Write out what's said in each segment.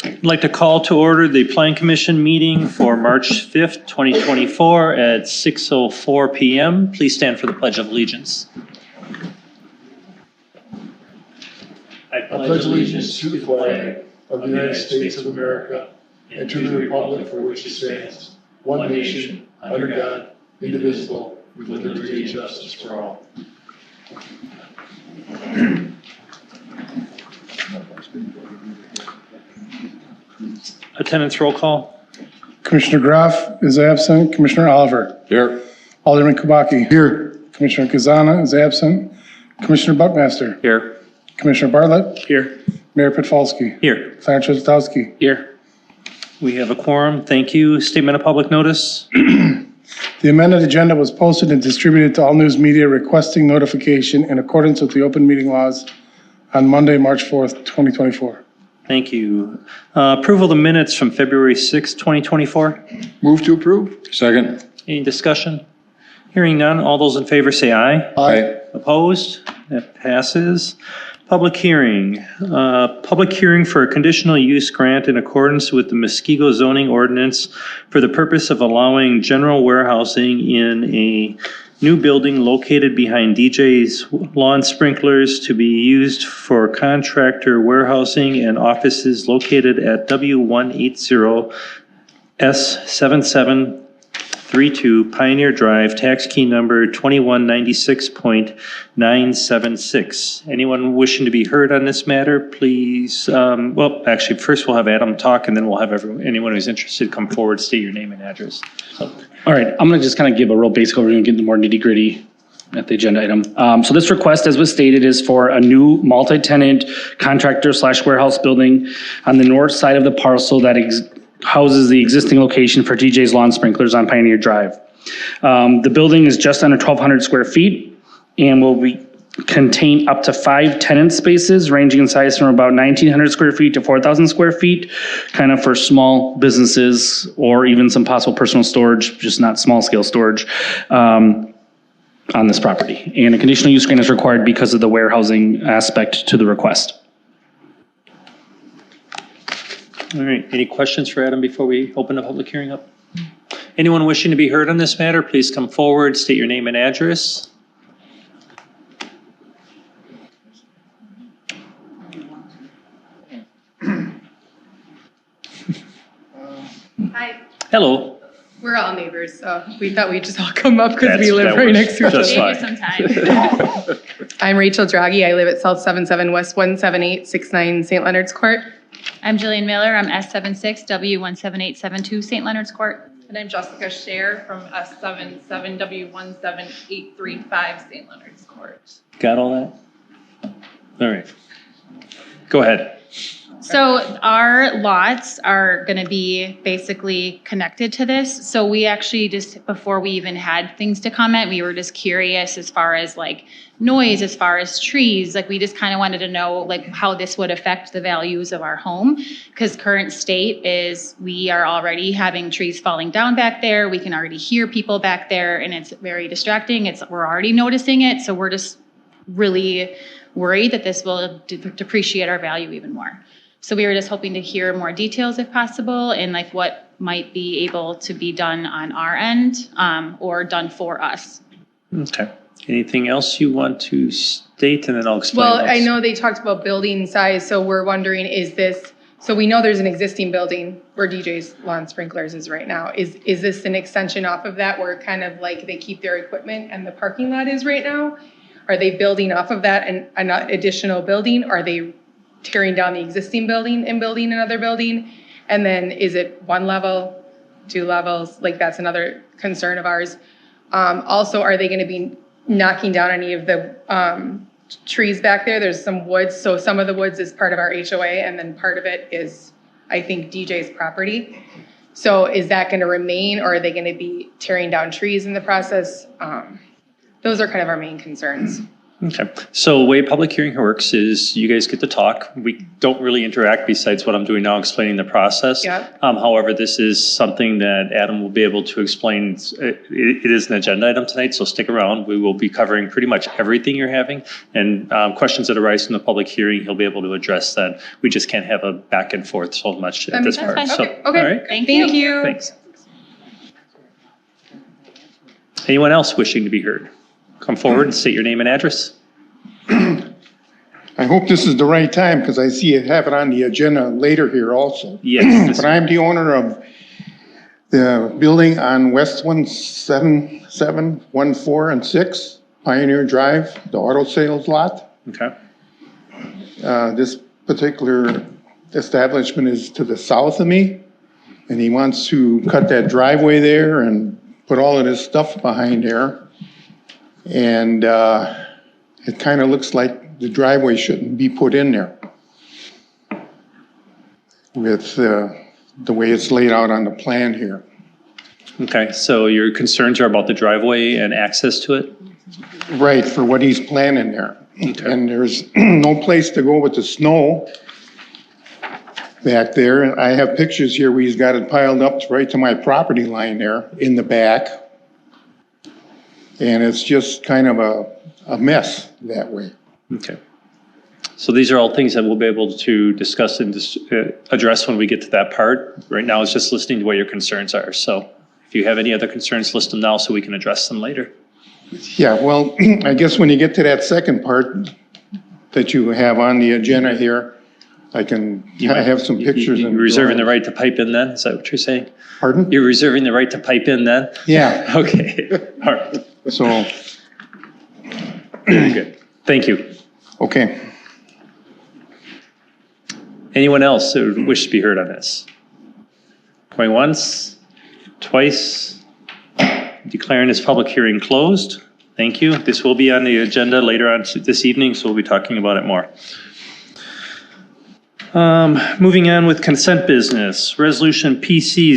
I'd like to call to order the Plan Commission meeting for March 5th, 2024 at 6:04 p.m. Please stand for the Pledge of Allegiance. I pledge allegiance to the flag of the United States of America and to the republic for which it stands, one nation, under God, indivisible, with liberty and justice for all. Attendance roll call. Commissioner Graff is absent. Commissioner Oliver. Here. Alderman Kubaki. Here. Commissioner Kazana is absent. Commissioner Buckmaster. Here. Commissioner Bartlett. Here. Mayor Petfalski. Here. Senator Chrzestowski. Here. We have a quorum. Thank you. Statement of public notice. The amended agenda was posted and distributed to all news media requesting notification in accordance with the open meeting laws on Monday, March 4th, 2024. Thank you. Approval of the minutes from February 6th, 2024. Move to approve. Second. Any discussion? Hearing none. All those in favor say aye. Aye. Opposed? That passes. Public hearing. Public hearing for a conditional use grant in accordance with the Muskego zoning ordinance for the purpose of allowing general warehousing in a new building located behind DJ's Lawn Sprinklers to be used for contractor warehousing and offices located at W180 S7732 Pioneer Drive, tax key number 2196.976. Anyone wishing to be heard on this matter, please, well, actually, first we'll have Adam talk, and then we'll have anyone who's interested come forward, state your name and address. All right, I'm going to just kind of give a real basic overview and get into more nitty gritty at the agenda item. So this request, as was stated, is for a new multi-tenant contractor / warehouse building on the north side of the parcel that houses the existing location for DJ's Lawn Sprinklers on Pioneer Drive. The building is just under 1,200 square feet and will contain up to 5 tenant spaces ranging in size from about 1,900 square feet to 4,000 square feet, kind of for small businesses or even some possible personal storage, just not small scale storage on this property. And a conditional use grant is required because of the warehousing aspect to the request. All right, any questions for Adam before we open the public hearing up? Anyone wishing to be heard on this matter, please come forward, state your name and address. Hi, Hello. we're all neighbors, so we thought we'd just all come up because That's- we live that right works next to each just other. fine. I'm Rachel Draghi. I live at South 77 West 17869 St. Leonard's Court. I'm Jillian Miller. I'm S76W17872 St. Leonard's Court. And I'm Jessica Scher from S77W17835 St. Leonard's Court. Got all that? All right. Go ahead. So our lots are going to be basically connected to this. So we actually just, before we even had things to comment, we were just curious as far as like noise, as far as trees. Like we just kind of wanted to know like how this would affect the values of our home. Because current state is we are already having trees falling down back there. We can already hear people back there and it's very distracting. We're already noticing it. So we're just really worried that this will depreciate our value even more. So we were just hoping to hear more details if possible and like what might be able to be done on our end or done for us. Okay. Anything else you want to state, and then I'll explain. Well, I know they talked about building size, so we're wondering, so we know there's an existing building where DJ's Lawn Sprinklers is right now. Is this an extension off of that where kind of like they keep their equipment and the parking lot is right now? Are they building off of that and an additional building? Are they tearing down the existing building and building another building? And then is it 1 level, 2 levels? Like that's another concern of ours. Also, are they going to be knocking down any of the trees back there? There's some woods. So some of the woods is part of our HOA and then part of it is, I think, DJ's property. So is that going to remain or are they going to be tearing down trees in the process? Those are kind of our main concerns. Okay, so the way public hearing works is you guys get to talk. We don't really interact besides what I'm doing now, explaining the process. Yep. However, this is something that Adam will be able to explain. It is an agenda item tonight, so stick around. We will be covering pretty much everything you're having, and questions that arise from the public hearing, he'll be able to address that. We just can't have a back and forth so much at this part. sense. So, Okay, all right, Thank you. thanks. Anyone else wishing to be heard? Come forward and state your name and address. I hope this is the right time because I see it have it on the agenda later here also. Yes. But I'm the owner of the building on West 177, 14, and 6, Pioneer Drive, the auto sales lot. Okay. This particular establishment is to the south of me, and he wants to cut that driveway there and put all of his stuff behind there. And it kind of looks like the driveway shouldn't be put in there with the way it's laid out on the plan here. Okay, so your concerns are about the driveway and access to it? Right, for what he's planning there. Okay. And there's no place to go with the snow back there. And I have pictures here where he's got it piled up right to my property line there in the back. And it's just kind of a mess that way. Okay. So these are all things that we'll be able to discuss and address when we get to that part. Right now, it's just listening to what your concerns are. So if you have any other concerns, list them now so we can address them later. Yeah, well, I guess when you get to that second part that you have on the agenda here, I have some pictures. You're and reserving the drawings. right to pipe in then? Is that what you're saying? Pardon? You're reserving the right to pipe in then? Yeah, Okay, all right, so, very good. Thank you. okay. Anyone else who would wish to be heard on this? Going once, twice, declaring this public hearing closed. Thank you. This will be on the agenda later on this evening, so we'll be talking about it more. Moving on with consent business, Resolution PC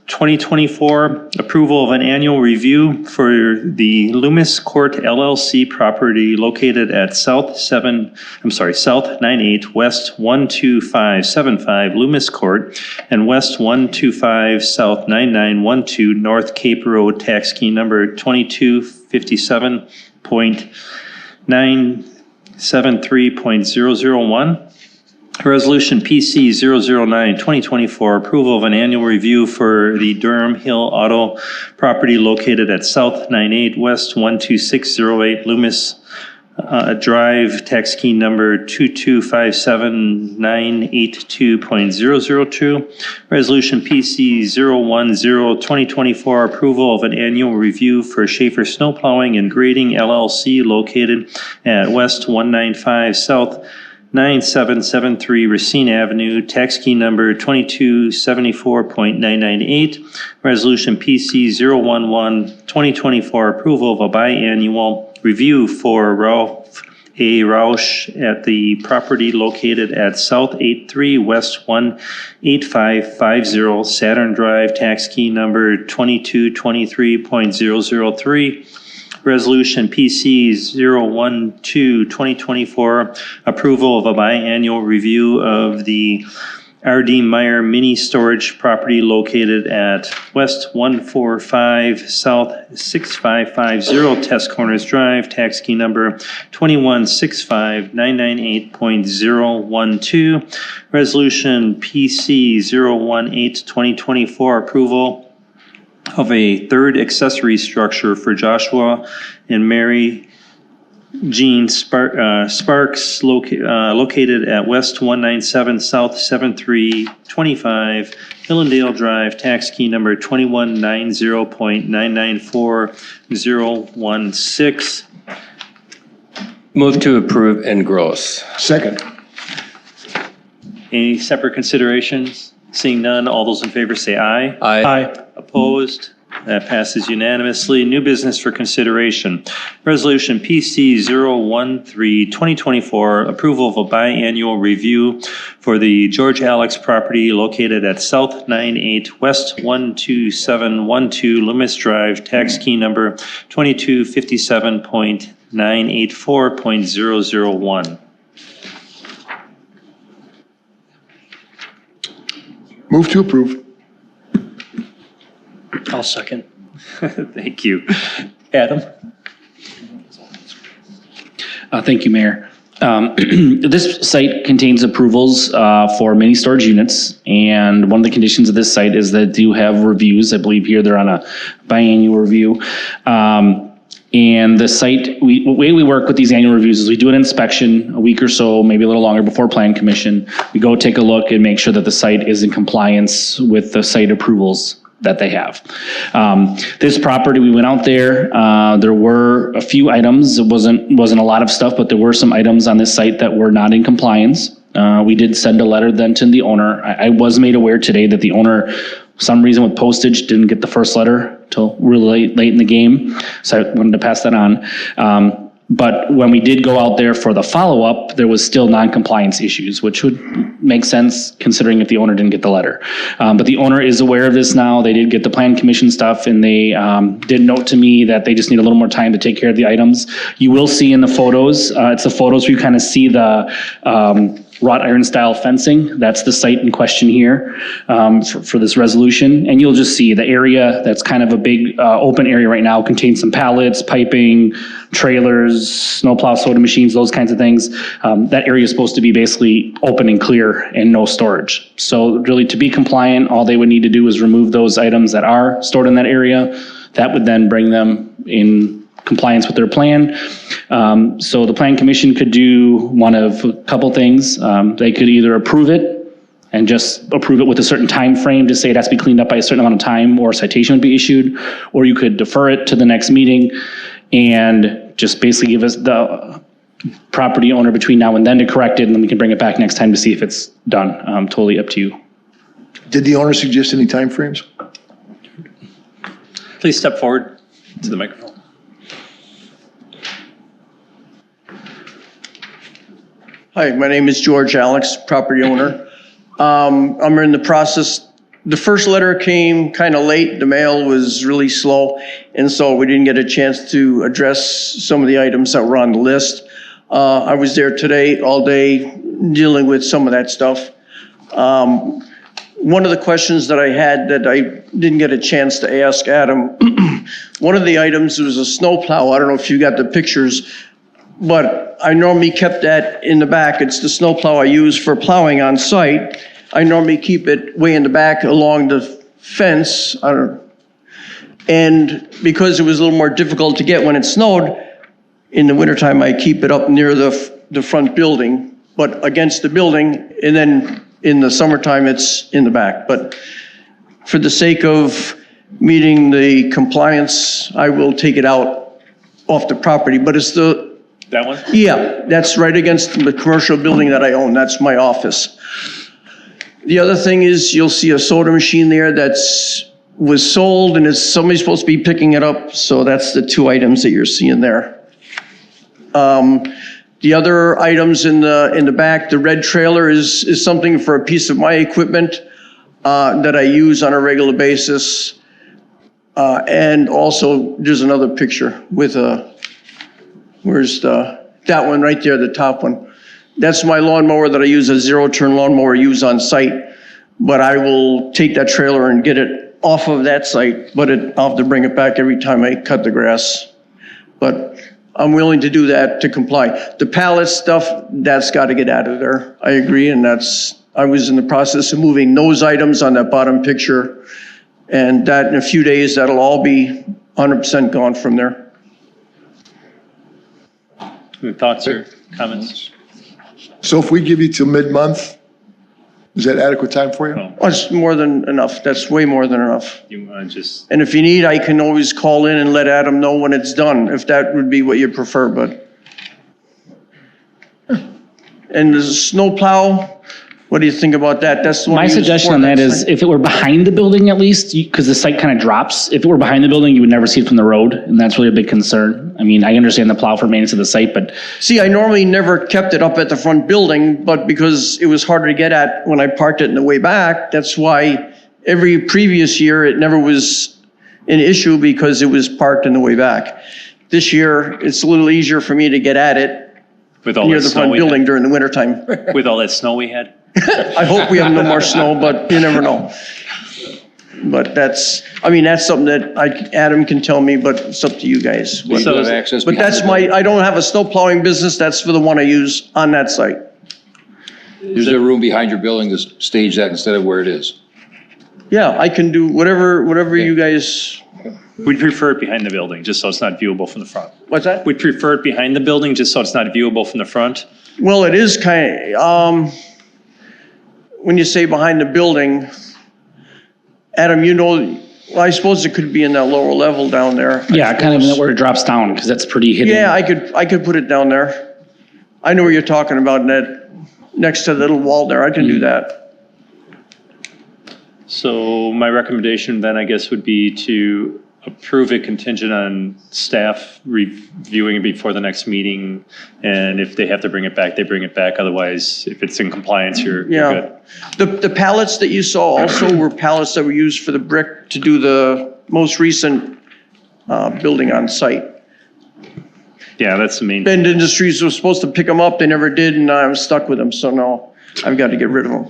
008-2024, approval of an annual review for the Loomis Court LLC property located at South 98 West 12575 Loomis Court and West 125 South 9912 North Cape Road, tax key number 2257.973.001. Resolution PC 009-2024, approval of an annual review for the Durham Hill Auto property located at South 98 West 12608 Loomis Drive, tax key number 2257982.002. Resolution PC 010-2024, approval of an annual review for Schaefer Snow Plowing and Grading LLC located at West 195 South 9773 Racine Avenue, tax key number 2274.998. Resolution PC 011-2024, approval of a biannual review for Ralph A. Roush at the property located at South 83 West 18550 Saturn Drive, tax key number 2223.003. Resolution PC 012-2024, approval of a biannual review of the R.D. Meyer mini storage property located at West 145 South 6550 Test Corners Drive, tax key number 2165998.012. Resolution PC 018-2024, approval of a third accessory structure for Joshua and Mary Jean Sparks located at West 197 South 7325 Hillendale Drive, tax key number 2190.994016. Move to approve and gross. Second. Any separate considerations? Seeing none, all those in favor say aye. Aye. Opposed? That passes unanimously. New business for consideration. Resolution PC 013-2024, approval of a biannual review for the George Alex property located at South 98 West 12712 Loomis Drive, tax key number 2257.001. 984.001. Move to approve. I'll second. Thank you. Adam? Thank you, Mayor. This site contains approvals for mini storage units, and one of the conditions of this site is that do have reviews. I believe here they're on a biannual review. And the site, the way we work with these annual reviews is we do an inspection a week or so, maybe a little longer before Plan Commission. We go take a look and make sure that the site is in compliance with the site approvals that they have. This property, we went out there, there were a few items, it wasn't a lot of stuff, but there were some items on this site that were not in compliance. We did send a letter then to the owner. I was made aware today that the owner, for some reason with postage, didn't get the first letter till really late in the game, so I wanted to pass that on. But when we did go out there for the follow-up, there was still non-compliance issues, which would make sense considering if the owner didn't get the letter. But the owner is aware of this now. They did get the Plan Commission stuff, and they did note to me that they just need a little more time to take care of the items. You will see in the photos, it's the photos where you kind of see the wrought iron style fencing. That's the site in question here for this resolution. And you'll just see the area that's kind of a big open area right now contains some pallets, piping, trailers, snowplow soda machines, those kinds of things. That area is supposed to be basically open and clear and no storage. So really to be compliant, all they would need to do is remove those items that are stored in that area. That would then bring them in compliance with their plan. So the Plan Commission could do one of a couple things. They could either approve it and just approve it with a certain time frame to say it has to be cleaned up by a certain amount of time or a citation would be issued, or you could defer it to the next meeting and just basically give us the property owner between now and then to correct it, and then we can bring it back next time to see if it's done. Totally up to you. Did the owner suggest any timeframes? Please step forward to the microphone. Hi, my name is George Alex, property owner. I'm in the process. The first letter came kind of late. The mail was really slow, and so we didn't get a chance to address some of the items that were on the list. I was there today all day dealing with some of that stuff. One of the questions that I had that I didn't get a chance to ask Adam, one of the items was a snowplow. I don't know if you got the pictures, but I normally kept that in the back. It's the snowplow I use for plowing on site. I normally keep it way in the back along the fence. And because it was a little more difficult to get when it snowed, in the wintertime I keep it up near the front building, but against the building, and then in the summertime it's in the back. But for the sake of meeting the compliance, I will take it out off the property. But it's that one? Yeah, that's right against the commercial building that I own. That's my office. The other thing is you'll see a soda machine there was sold and somebody's supposed to be picking it up. So that's the two items that you're seeing there. The other items in the back, the red trailer is something for a piece of my equipment that I use on a regular basis. And also there's another picture with that one right there, the top one. That's my lawnmower that I use, a zero-turn lawnmower I use on site, but I will take that trailer and get it off of that site, but I'll have to bring it back every time I cut the grass. But I'm willing to do that to comply. The pallet stuff, that's got to get out of there. I agree, and I was in the process of moving those items on that bottom picture, and that in a few days, that'll all be 100% gone from there. Any thoughts or comments? So if we give you till mid-month, is that adequate time for you? No. Oh, it's more than enough. That's way more than enough. You want to just, And if you need, I can always call in and let Adam know when it's done, if that would be what you prefer, but. And the snowplow, what do you think about that? That's the one. My suggestion on that is if it were behind the building at least, because the site kind of drops, if it were behind the building, you would never see it from the road, and that's really a big concern. I mean, I understand the plow for maintenance of the site, but. See, I normally never kept it up at the front building, but because it was harder to get at when I parked it in the way back, that's why every previous year it never was an issue because it was parked in the way back. This year, it's a little easier for me to get at it With all near that the snow front we building had? during the wintertime. With all that snow we had? I hope we have no more snow, but you never know. But that's something that Adam can tell me, but it's up to you guys. So- But that's I don't have a snow plowing business. That's for the one I use on that site. Is there room behind your building to stage that instead of where it is? Yeah, I can do whatever you guys, We'd prefer it behind the building, just so it's not viewable from the front. what's that? We'd prefer it behind the building, just so it's not viewable from the front. Well, it is kind of, when you say behind the building, Adam, I suppose it could be in that lower level down there. Yeah, kind of where it drops down, because that's pretty hidden. Yeah, I could put it down there. I know what you're talking about, Ned, next to the little wall there. I can do that. So my recommendation then, I guess, would be to approve it contingent on staff reviewing it before the next meeting. And if they have to bring it back, they bring it back. Otherwise, if it's in compliance, you're Yeah. good. The pallets that you saw also were pallets that were used for the brick to do the most recent building on site. Yeah, that's the main. Bend Industries was supposed to pick them up, they never did, and I'm stuck with them, so no, I've got to get rid of them.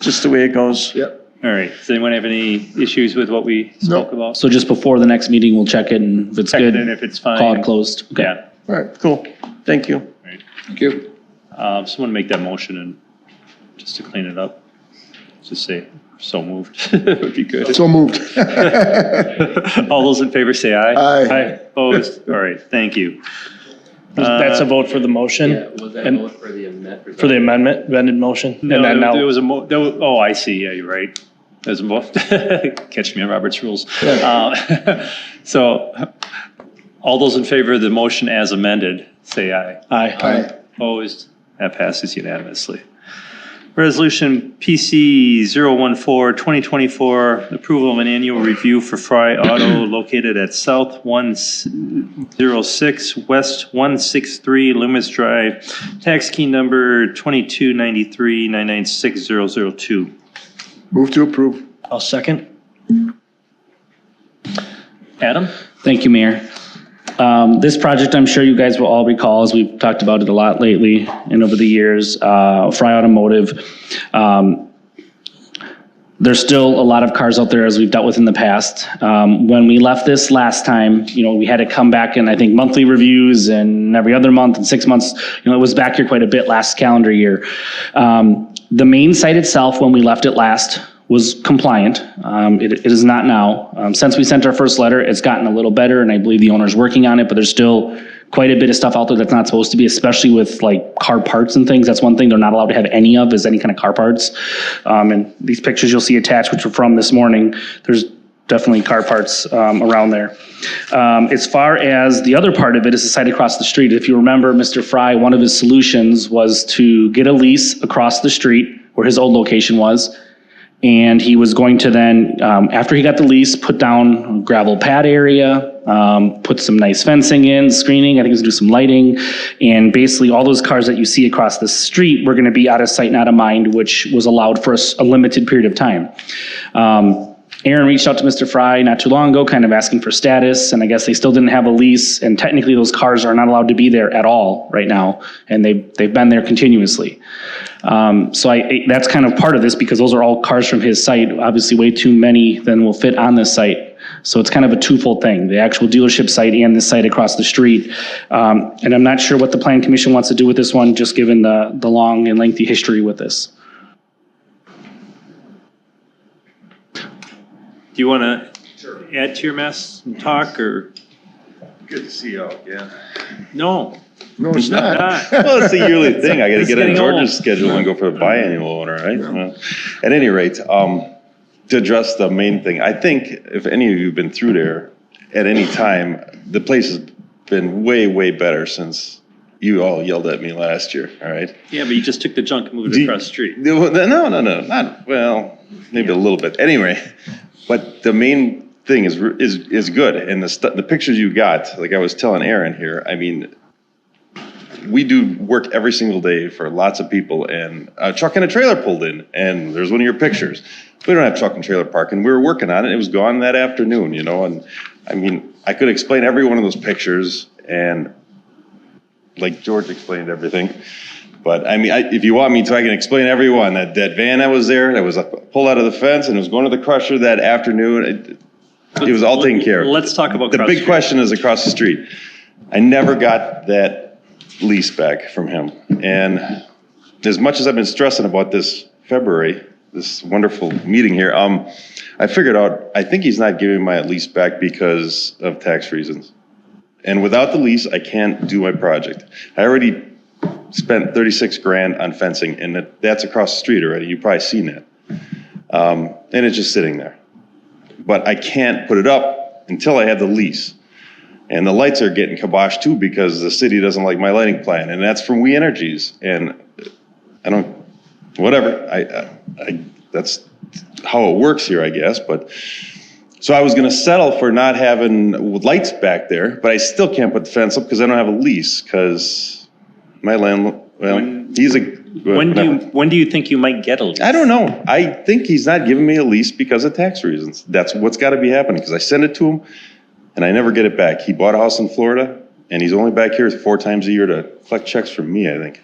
Just the way it goes. Yep. All right. Does anyone have any issues with what we spoke about? So just before the next meeting, we'll check it, and if it's Check good, it in if it's fine. call it closed. Okay. Yeah. All right, cool, thank you. Thank you. Someone make that motion and just to clean it up, just say, so moved. Would be good. So moved. All those in favor say aye. Aye. Opposed? All right, thank you. That's a vote for the motion? Was that And- vote for the amendment? For the amended motion? No, And then there now, was oh, I see, yeah, you're right. There's a vote. Catch me on Robert's rules. So, all those in favor of the motion as amended, say aye. aye. Opposed? That passes unanimously. Resolution PC 014-2024, approval of an annual review for Fry Auto located at South 106, West 163, Loomis Drive, tax key number 2293996002. Move to approve. I'll second. Adam? Thank you, Mayor. This project, I'm sure you guys will all recall, as we've talked about it a lot lately and over the years, Fry Automotive. There's still a lot of cars out there, as we've dealt with in the past. When we left this last time, we had to come back and I think monthly reviews and every other month and 6 months, it was back here quite a bit last calendar year. The main site itself, when we left it last, was compliant. It is not now. Since we sent our first letter, it's gotten a little better, and I believe the owner's working on it, but there's still quite a bit of stuff out there that's not supposed to be, especially with like car parts and things. That's one thing they're not allowed to have any of, is any kind of car parts. And these pictures you'll see attached, which are from this morning, there's definitely car parts around there. As far as the other part of it is the site across the street. If you remember, Mr. Fry, one of his solutions was to get a lease across the street where his old location was. And he was going to then, after he got the lease, put down a gravel pad area, put some nice fencing in, screening, I think he was gonna do some lighting. And basically all those cars that you see across the street were gonna be out of sight and out of mind, which was allowed for a limited period of time. Aaron reached out to Mr. Fry not too long ago, kind of asking for status, and I guess they still didn't have a lease, and technically those cars are not allowed to be there at all right now, and they've been there continuously. So that's kind of part of this, because those are all cars from his site, obviously way too many than will fit on this site. So it's kind of a twofold thing, the actual dealership site and this site across the street. And I'm not sure what the Plan Commission wants to do with this one, just given the long and lengthy history with this. Do you want to add to your mess and talk, or? Good to see you all again. No. No, it's not. Well, it's a yearly thing. I got to It's get on getting George's old. schedule and go for the biannual one, right? Well, at any rate, to address the main thing, I think if any of you have been through there at any time, the place has been way, way better since you all yelled at me last year, all right? Yeah, but you just took the junk and moved it across the street. No, not, well, maybe a little bit. Anyway, but the main thing is good. And the pictures you got, like I was telling Aaron here, I mean, we do work every single day for lots of people, and a truck and a trailer pulled in, and there's one of your pictures. We don't have truck and trailer parking. We were working on it. It was gone that afternoon, and I mean, I could explain every one of those pictures and like George explained everything. But I mean, if you want me to, I can explain every one. That van that was there, that was pulled out of the fence and it was going to the crusher that afternoon. It was all taken care of. Let's talk about the cross big street. question is across the street. I never got that lease back from him. And as much as I've been stressing about this February, this wonderful meeting here, I figured out, I think he's not giving my lease back because of tax reasons. And without the lease, I can't do my project. I already spent 36 grand on fencing, and that's across the street already. You've probably seen that. And it's just sitting there. But I can't put it up until I have the lease. And the lights are getting kiboshed too because the city doesn't like my lighting plan, and that's from We Energies. And I don't, whatever. That's how it works here, I guess. But so I was going to settle for not having lights back there, but I still can't put the fence up because I don't have a lease because my landlord. Well, he's a. When do you think you might get a lease? I don't know. I think he's not giving me a lease because of tax reasons. That's what's got to be happening because I send it to him and I never get it back. He bought a house in Florida and he's only back here 4 times a year to collect checks from me, I think.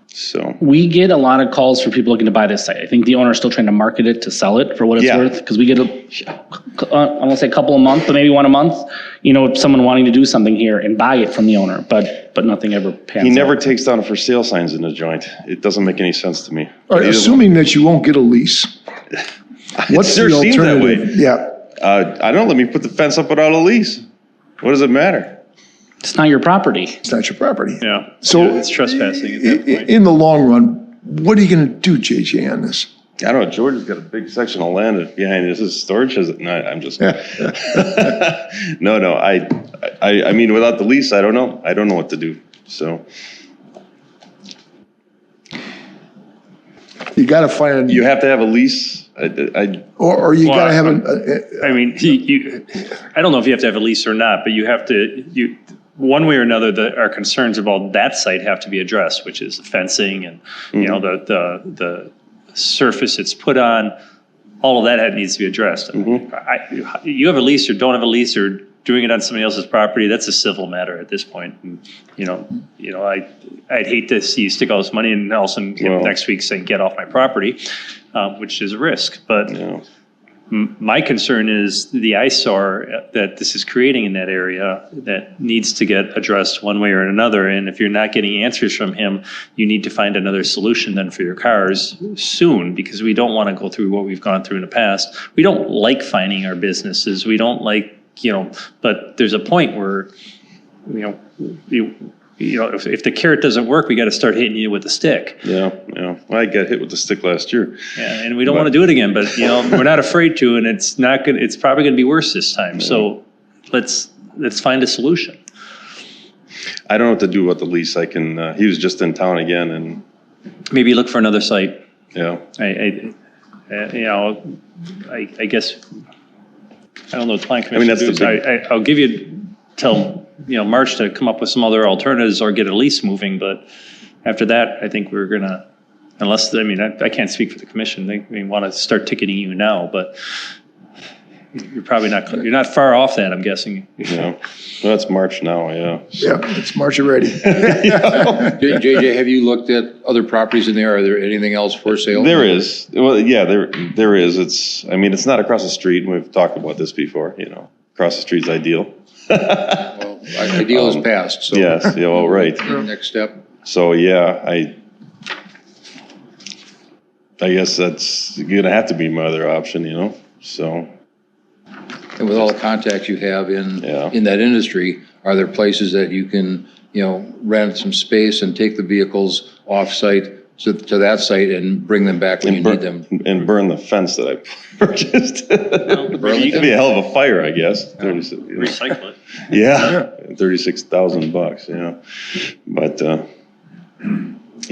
So We get a lot of calls for people looking to buy this site. I think the owner's still trying to market it to sell it for what it's Yeah. worth. Because we get, I won't say a couple a month, but maybe one a month. You know, someone wanting to do something here and buy it from the owner, but nothing ever pans he never out. takes down for sale signs in the joint. It doesn't make any sense to me. All But right, he doesn't- assuming that you won't get a lease, what's sure the seems that way. alternative? Yeah, I don't let me put the fence up without a lease. What does it matter? It's not your property. it's not your property. Yeah. So Yeah, it's trespassing at that point. in the long run, what are you going to do, JJ, on this? I don't know. George has got a big section of land behind this. His storage has it. No, I'm just. No. I mean, without the lease, I don't know. I don't know what to do. So You got to find, you have to have a lease. or you Well, got to have I mean, I don't know if you have to have a lease or not, but you have to, one way or another, our concerns about that site have to be addressed, which is fencing and, you know, the surface it's put on, all of that needs to be addressed. You have a lease or don't have a lease or doing it on somebody else's property, that's a civil matter at this point. And, I'd hate to see you stick all this money and all of a sudden next week saying, get off my property, which is a risk. But my concern is the eyesore that this is creating in that area that needs to get addressed one way or another. And if you're not getting answers from him, you need to find another solution then for your cars soon, because we don't want to go through what we've gone through in the past. We don't like finding our businesses. We don't like, but there's a point where, if the carrot doesn't work, we got to start hitting you with the stick. Yeah. Well, I got hit with the stick last year. Yeah, and we don't want to do it again, but we're not afraid to, and it's not good. It's probably going to be worse this time. Yeah. So let's find a solution. I don't know what to do about the lease. I can. He was just in town again, and maybe look for another site. Yeah. I guess I don't know what the plan commission. I mean, that's the big. I'll give you till March to come up with some other alternatives or get a lease moving, but after that, I think we're gonna, I can't speak for the commission. They want to start ticketing you now, but you're probably you're not far off that, I'm guessing. Yeah, well, that's March now. Yeah. Yeah, it's March already. JJ, have you looked at other properties in there? Are there anything else for sale? There is. Well, yeah, there is. It's not across the street, and we've talked about this before. Across the street's ideal. Well, ideal is passed, so. Yes, yeah, well, right. Next step. So, yeah, I guess that's gonna have to be my other option, so. And with all the contacts you have in that industry, are there places that you can, rent some space and take the vehicles off-site to that site and bring them back when you need them? And burn the fence that I purchased. It'd be a hell of a fire, I guess. Recycle it. Yeah, $36,000, yeah. But,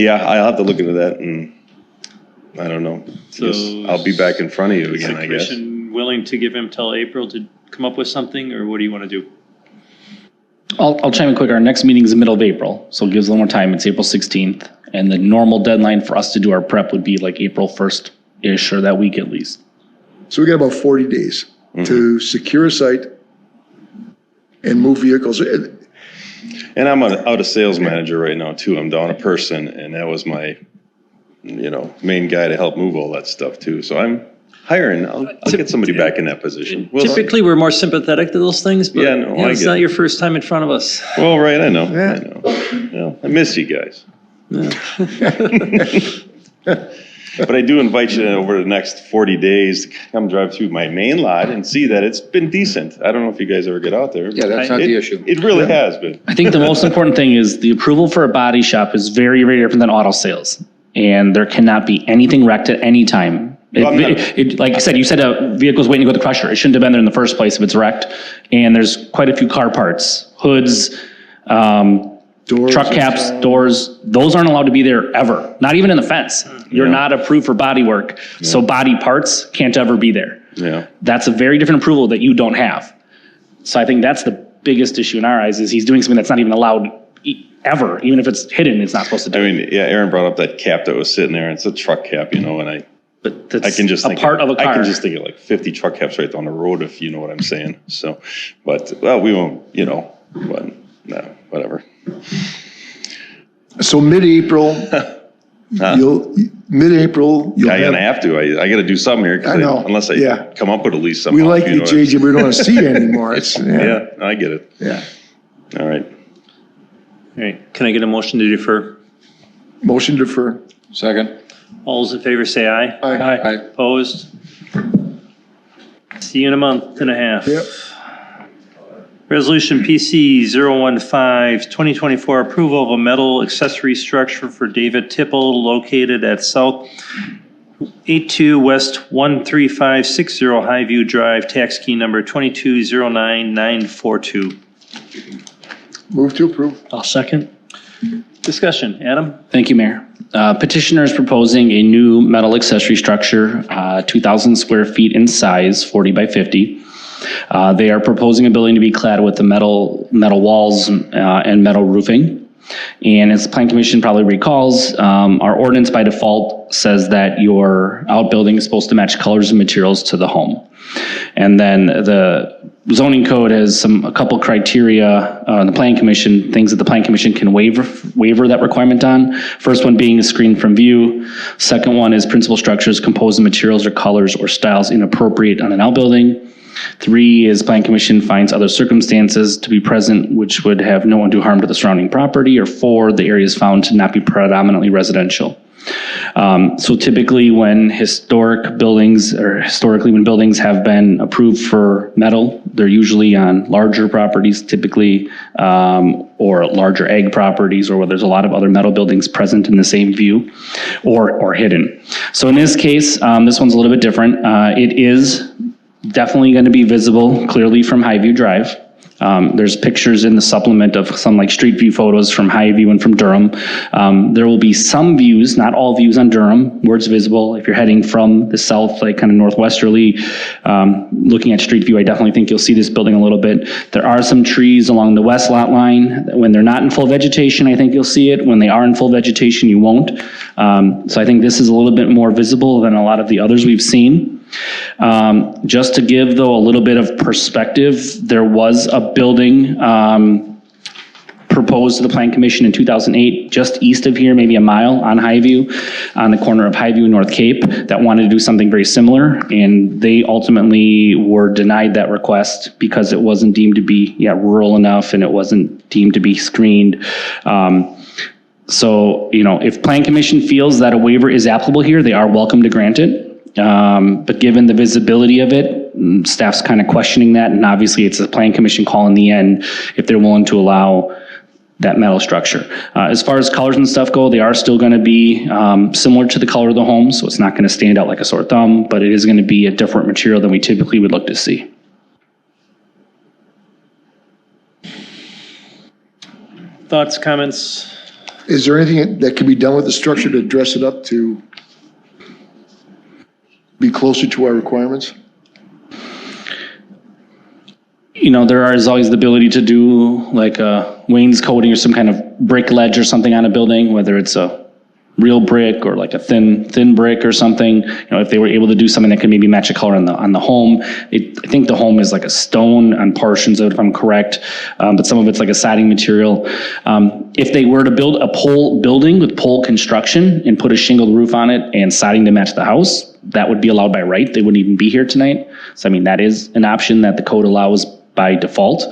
I'll have to look into that, and I don't know. So I'll be back in front of you again, I guess. Is the commission willing to give him till April to come up with something, or what do you want to do? I'll chime in quick. Our next meeting is the middle of April, so it gives a little more time. It's April 16th. And the normal deadline for us to do our prep would be like April 1st-ish or that week at least. So we got about 40 days to secure a site and move vehicles. And I'm out a sales manager right now too. I'm down a person, and that was my, main guy to help move all that stuff too. So I'm hiring. I'll get somebody back in that position. Typically, we're more sympathetic to those things, but Yeah, no, I it's get not it. your first time in front of us. Well, right, I know. Yeah. I know. Well, I miss you guys. But I do invite you over the next 40 days to come drive through my main lot and see that it's been decent. I don't know if you guys ever get out there. Yeah, that's not the issue. It really has been. I think the most important thing is the approval for a body shop is very, very different than auto sales. And there cannot be anything wrecked at any time. Like I said, you said a vehicle's waiting to go to the crusher. It shouldn't have been there in the first place if it's wrecked. And there's quite a few car parts, hoods, Doors truck and caps, stuff. doors. Those aren't allowed to be there ever. Not even in the fence. You're not approved for body work. So body parts can't ever be there. Yeah. That's a very different approval that you don't have. So I think that's the biggest issue in our eyes is he's doing something that's not even allowed ever. Even if it's hidden, it's not supposed to do. I mean, yeah, Aaron brought up that cap that was sitting there. It's a truck cap, and But that's I can just think part of a car. I can just think of like 50 truck caps right down the road, if you know what I'm saying. So, but we won't, but no, whatever. So mid-April, you'll I'm gonna have, have to. I got to do something here. 'Cause I know, unless I yeah. come up with at least something. we like you, JJ, we don't want to see you anymore. It's, Yeah, I get it. Yeah. All right. All right, can I get a motion to defer? Motion defer. Second. All those in favor say aye. Aye. Opposed? See you in a month and a half. Yep. Resolution PC 015-2024, approval of a metal accessory structure for David Tipple located at South 82 West 13560 Highview Drive, tax key number 2209942. Move to approve. I'll second. Discussion, Adam? Thank you, Mayor. Petitioner is proposing a new metal accessory structure, 2,000 square feet in size, 40 by 50. They are proposing a building to be clad with the metal walls and metal roofing. And as the Plan Commission probably recalls, our ordinance by default says that your outbuilding is supposed to match colors and materials to the home. And then the zoning code has a couple criteria, the Plan Commission, things that the Plan Commission can waiver that requirement on. First one being screened from view. Second one is principal structures composed of materials or colors or styles inappropriate on an outbuilding. 3 is Plan Commission finds other circumstances to be present which would have no undue harm to the surrounding property. Or 4, the area is found to not be predominantly residential. So typically when historically when buildings have been approved for metal, they're usually on larger properties typically, or larger ag properties, or where there's a lot of other metal buildings present in the same view or hidden. So in this case, this one's a little bit different. It is definitely going to be visible clearly from Highview Drive. There's pictures in the supplement of some like street view photos from Highview and from Durham. There will be some views, not all views on Durham, where it's visible. If you're heading from the south, like kind of northwesterly, looking at street view, I definitely think you'll see this building a little bit. There are some trees along the west lot line. When they're not in full vegetation, I think you'll see it. When they are in full vegetation, you won't. So I think this is a little bit more visible than a lot of the others we've seen. Just to give, though, a little bit of perspective, there was a building proposed to the Plan Commission in 2008, just east of here, maybe a mile on Highview, on the corner of Highview and North Cape, that wanted to do something very similar, and they ultimately were denied that request because it wasn't deemed to be rural enough, and it wasn't deemed to be screened. So, if Plan Commission feels that a waiver is applicable here, they are welcome to grant it. But given the visibility of it, staff's kind of questioning that, and obviously it's a Plan Commission call in the end if they're willing to allow that metal structure. As far as colors and stuff go, they are still going to be similar to the color of the home, so it's not going to stand out like a sore thumb, but it is going to be a different material than we typically would look to see. Thoughts, comments? Is there anything that can be done with the structure to dress it up to be closer to our requirements? There is always the ability to do like a wainscoting or some kind of brick ledge or something on a building, whether it's a real brick or like a thin brick or something. If they were able to do something that could maybe match the color on the home. I think the home is like a stone on portions of it, if I'm correct, but some of it's like a siding material. If they were to build a pole building with pole construction and put a shingled roof on it and siding to match the house, that would be allowed by right. They wouldn't even be here tonight. So, that is an option that the code allows by default.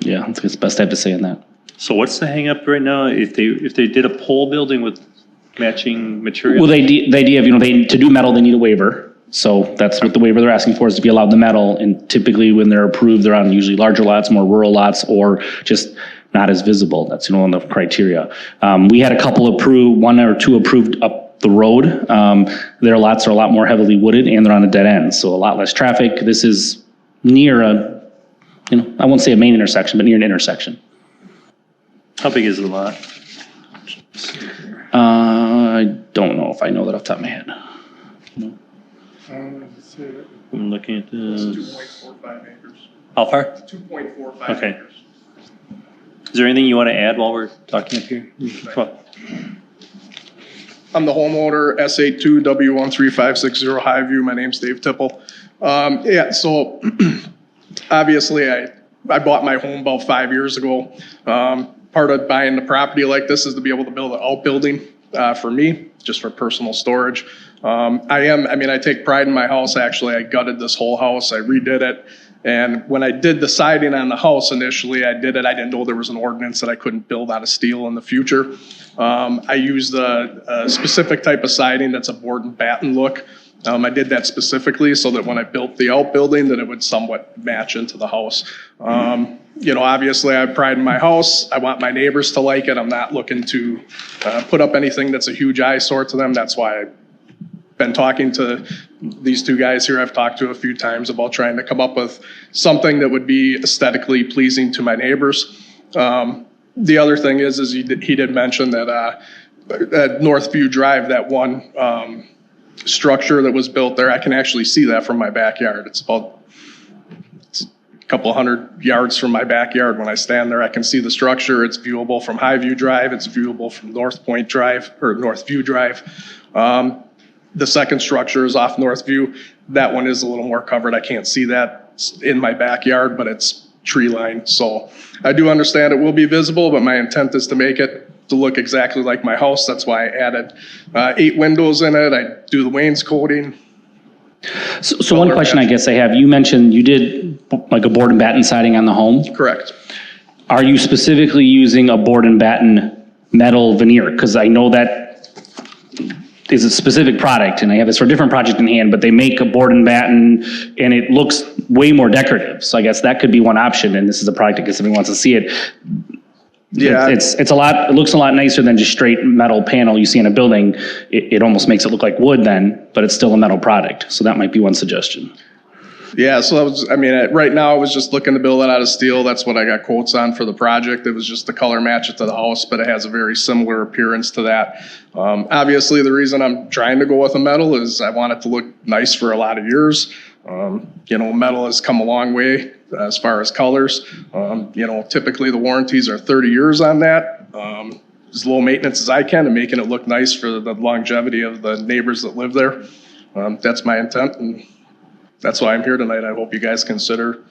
Yeah, that's the best I have to say on that. So what's the hang up right now if they did a pole building with matching material? Well, the idea of, to do metal, they need a waiver. So that's what the waiver they're asking for, is to be allowed the metal. And typically when they're approved, they're on usually larger lots, more rural lots, or just not as visible. That's, one of the criteria. We had a couple approved, one or two approved up the road. Their lots are a lot more heavily wooded and they're on a dead end. So a lot less traffic. This is near I won't say a main intersection, but near an intersection. How big is the lot? I don't know if I know that off the top of my head. I'm looking at this. 2.45 acres. How far? 2.45 Okay. acres. Is there anything you want to add while we're talking up here? Come on. I'm the homeowner, S82W13560 Highview. My name's Dave Tipple. So obviously I bought my home about 5 years ago. Part of buying the property like this is to be able to build an outbuilding for me, just for personal storage. I take pride in my house. Actually, I gutted this whole house. I redid it. And when I did the siding on the house initially, I didn't know there was an ordinance that I couldn't build out of steel in the future. I used a specific type of siding that's a board and batten look. I did that specifically so that when I built the outbuilding, that it would somewhat match into the house. Obviously I have pride in my house. I want my neighbors to like it. I'm not looking to put up anything that's a huge eyesore to them. That's why I've been talking to these two guys here I've talked to a few times about trying to come up with something that would be aesthetically pleasing to my neighbors. The other thing is he did mention that at Northview Drive, that one structure that was built there, I can actually see that from my backyard. It's a couple hundred yards from my backyard. When I stand there, I can see the structure. It's viewable from Highview Drive. It's viewable from Northview Drive. The second structure is off Northview. That one is a little more covered. I can't see that in my backyard, but it's tree line. So I do understand it will be visible, but my intent is to make it to look exactly like my house. That's why I added 8 windows in it. I do the wainscoting. So one question I guess I have, you mentioned you did like a board and batten siding on the home. Correct. Are you specifically using a board and batten metal veneer? Because I know that is a specific product, and I have this for a different project in hand, but they make a board and batten and it looks way more decorative. So I guess that could be one option, and this is a product I guess if anyone wants to see it. Yeah. It looks a lot nicer than just straight metal panel you see in a building. It almost makes it look like wood then, but it's still a metal product. So that might be one suggestion. Yeah, so right now I was just looking to build it out of steel. That's what I got quotes on for the project. It was just the color match it to the house, but it has a very similar appearance to that. Obviously, the reason I'm trying to go with a metal is I want it to look nice for a lot of years. Metal has come a long way as far as colors. Typically the warranties are 30 years on that. As low maintenance as I can and making it look nice for the longevity of the neighbors that live there. That's my intent, and that's why I'm here tonight. I hope you guys consider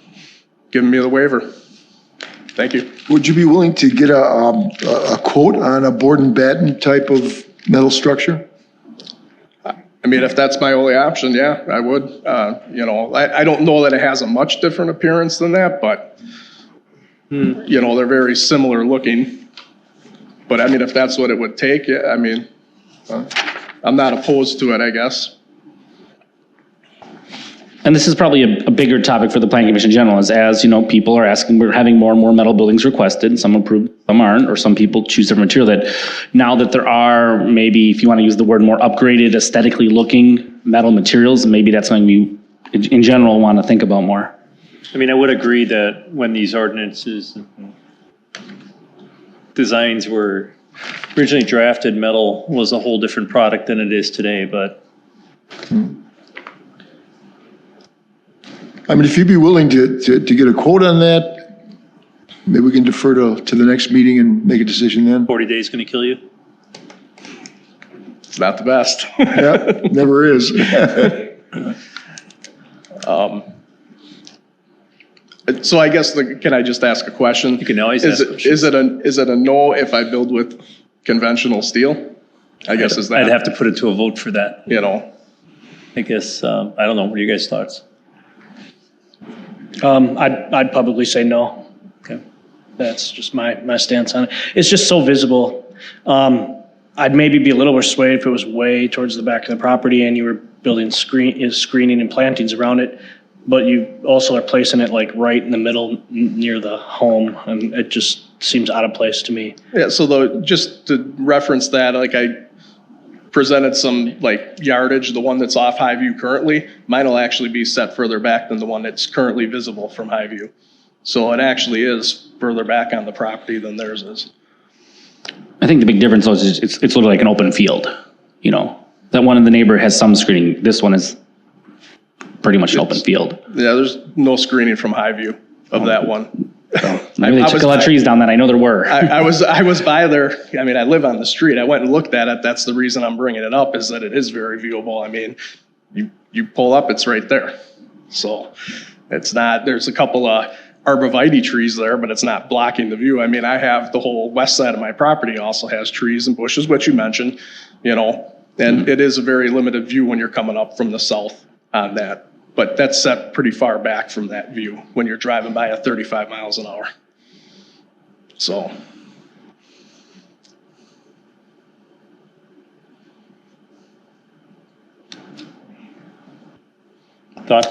giving me the waiver. Thank you. Would you be willing to get a quote on a board and batten type of metal structure? If that's my only option, yeah, I would. I don't know that it has a much different appearance than that, but they're very similar looking. But if that's what it would take, yeah, I'm not opposed to it, I guess. And this is probably a bigger topic for the Planning Commission in general, as people are asking, we're having more and more metal buildings requested, some approved, some aren't, or some people choose different material. That now that there are, maybe if you want to use the word, more upgraded, aesthetically looking metal materials, maybe that's something we, in general, want to think about more. I would agree that when these ordinances designs were originally drafted, metal was a whole different product than it is today, but if you'd be willing to get a quote on that, maybe we can defer to the next meeting and make a decision then. 40 days going to kill you? It's not the best. Yeah, never is. So I guess, can I just ask a question? You can always Is ask it, is it a no if I build with conventional steel? I guess is that, I'd have to put it to a vote for that. you know, I guess, I don't know, what are you guys' thoughts? I'd publicly say no. Okay. That's just my stance on it. It's just so visible. I'd maybe be a little more swayed if it was way towards the back of the property and you were building screening and plantings around it. But you also are placing it like right in the middle near the home, and it just seems out of place to me. yeah, so though, just to reference that, like I presented some like yardage, the one that's off Highview currently, mine will actually be set further back than the one that's currently visible from Highview. So it actually is further back on the property than theirs is. I think the big difference is it's literally like an open field, you know? That one in the neighbor has some screening. This one is pretty much an open field. Yeah, there's no screening from Highview of that one. Maybe they took a lot of trees down that. I know there were. I was by there. I mean, I live on the street. I went and looked at it. That's the reason I'm bringing it up, is that it is very viewable. I mean, you pull up, it's right there. So it's not, there's a couple of arborvitae trees there, but it's not blocking the view. I mean, I have the whole west side of my property also has trees and bushes, which you mentioned, you know, and it is a very limited view when you're coming up from the south on that. But that's set pretty far back from that view when you're driving by at 35 miles an hour. So. Thoughts?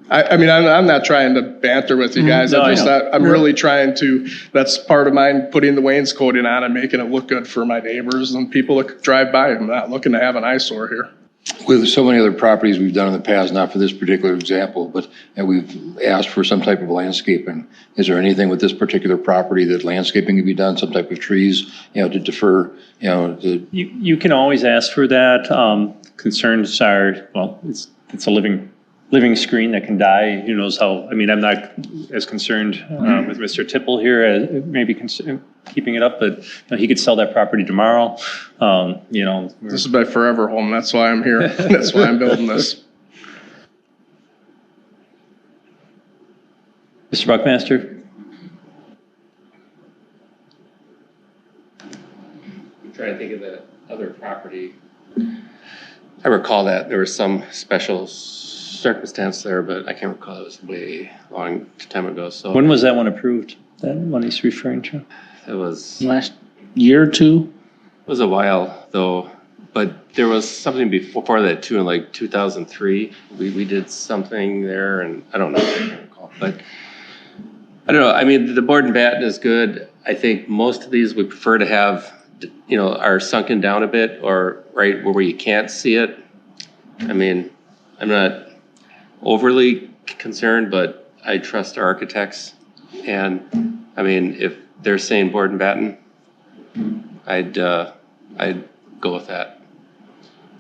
I mean, I'm not trying to banter with you guys. No, I'm really trying to, that's part of mine, putting the wainscoting on and making it look good for my neighbors and people that drive by. I'm not looking to have an eyesore here. With so many other properties we've done in the past, not for this particular example, but and we've asked for some type of landscaping. Is there anything with this particular property that landscaping can be done, some type of trees, you know, to defer, you know, You can always ask for that. Concerns are, well, it's a living screen that can die. Who knows how, I mean, I'm not as concerned with Mr. Tipple here as maybe keeping it up, but you know, he could sell that property tomorrow. You know. This is my forever home. That's why I'm here. That's why I'm building this. Mr. Buckmaster? I'm trying to think of the other property. I recall that there was some special circumstance there, but I can't recall. It was way long time ago. So When was that one approved? That one he's referring to? it was Last year or two? It was a while though, but there was something before that too, in like 2003. We did something there, and I don't know, I can't recall, but I don't know. I mean, the board and batten is good. I think most of these we prefer to have, you know, are sunken down a bit or right where you can't see it. I mean, I'm not overly concerned, but I trust our architects, and I mean, if they're saying board and batten, I'd go with that.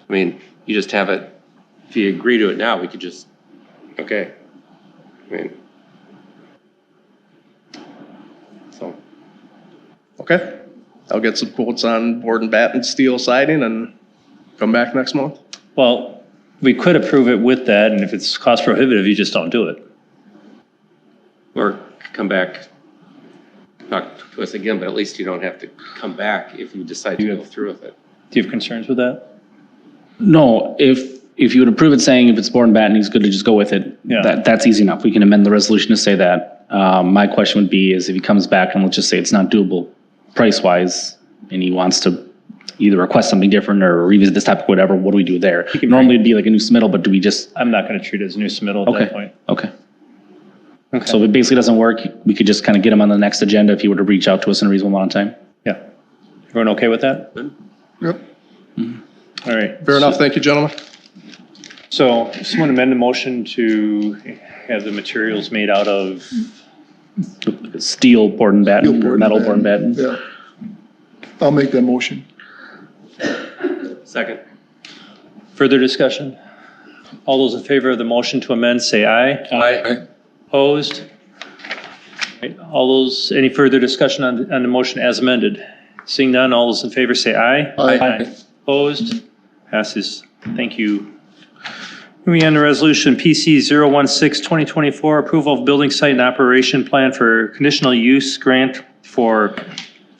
I mean, you just have it, if you agree to it now, we could just, okay. I mean, so. Okay. I'll get some quotes on board and batten steel siding and come back next month. Well, we could approve it with that, and if it's cost prohibitive, you just don't do it. Or come back, talk to us again, but at least you don't have to come back if you decide to go through with it. Do you have concerns with that? No, if you would approve it saying if it's board and batten, he's good to just go with it. Yeah. That's easy enough. We can amend the resolution to say that. My question would be is if he comes back and let's just say it's not doable price-wise, and he wants to either request something different or revisit this topic, whatever, what do we do there? Normally it'd be like a new submittal, but do we just? I'm not going to treat it as a new submittal at that point. Okay. So if it basically doesn't work, we could just kind of get him on the next agenda if he were to reach out to us in a reasonable amount of time. Yeah. Everyone okay with that? Yep. All right. Fair enough. Thank you, gentlemen. So someone amend the motion to have the materials made out of Steel board and batten, or metal board and batten. Yeah. I'll make that motion. Second. further discussion? All those in favor of the motion to amend, say aye. Aye. Opposed? Right, all those, any further discussion on the motion as amended? Seeing none, all those in favor say aye. Aye. Opposed? Passes. Thank you. Moving on to resolution PC 016-2024, approval of building site and operation plan for conditional use grant for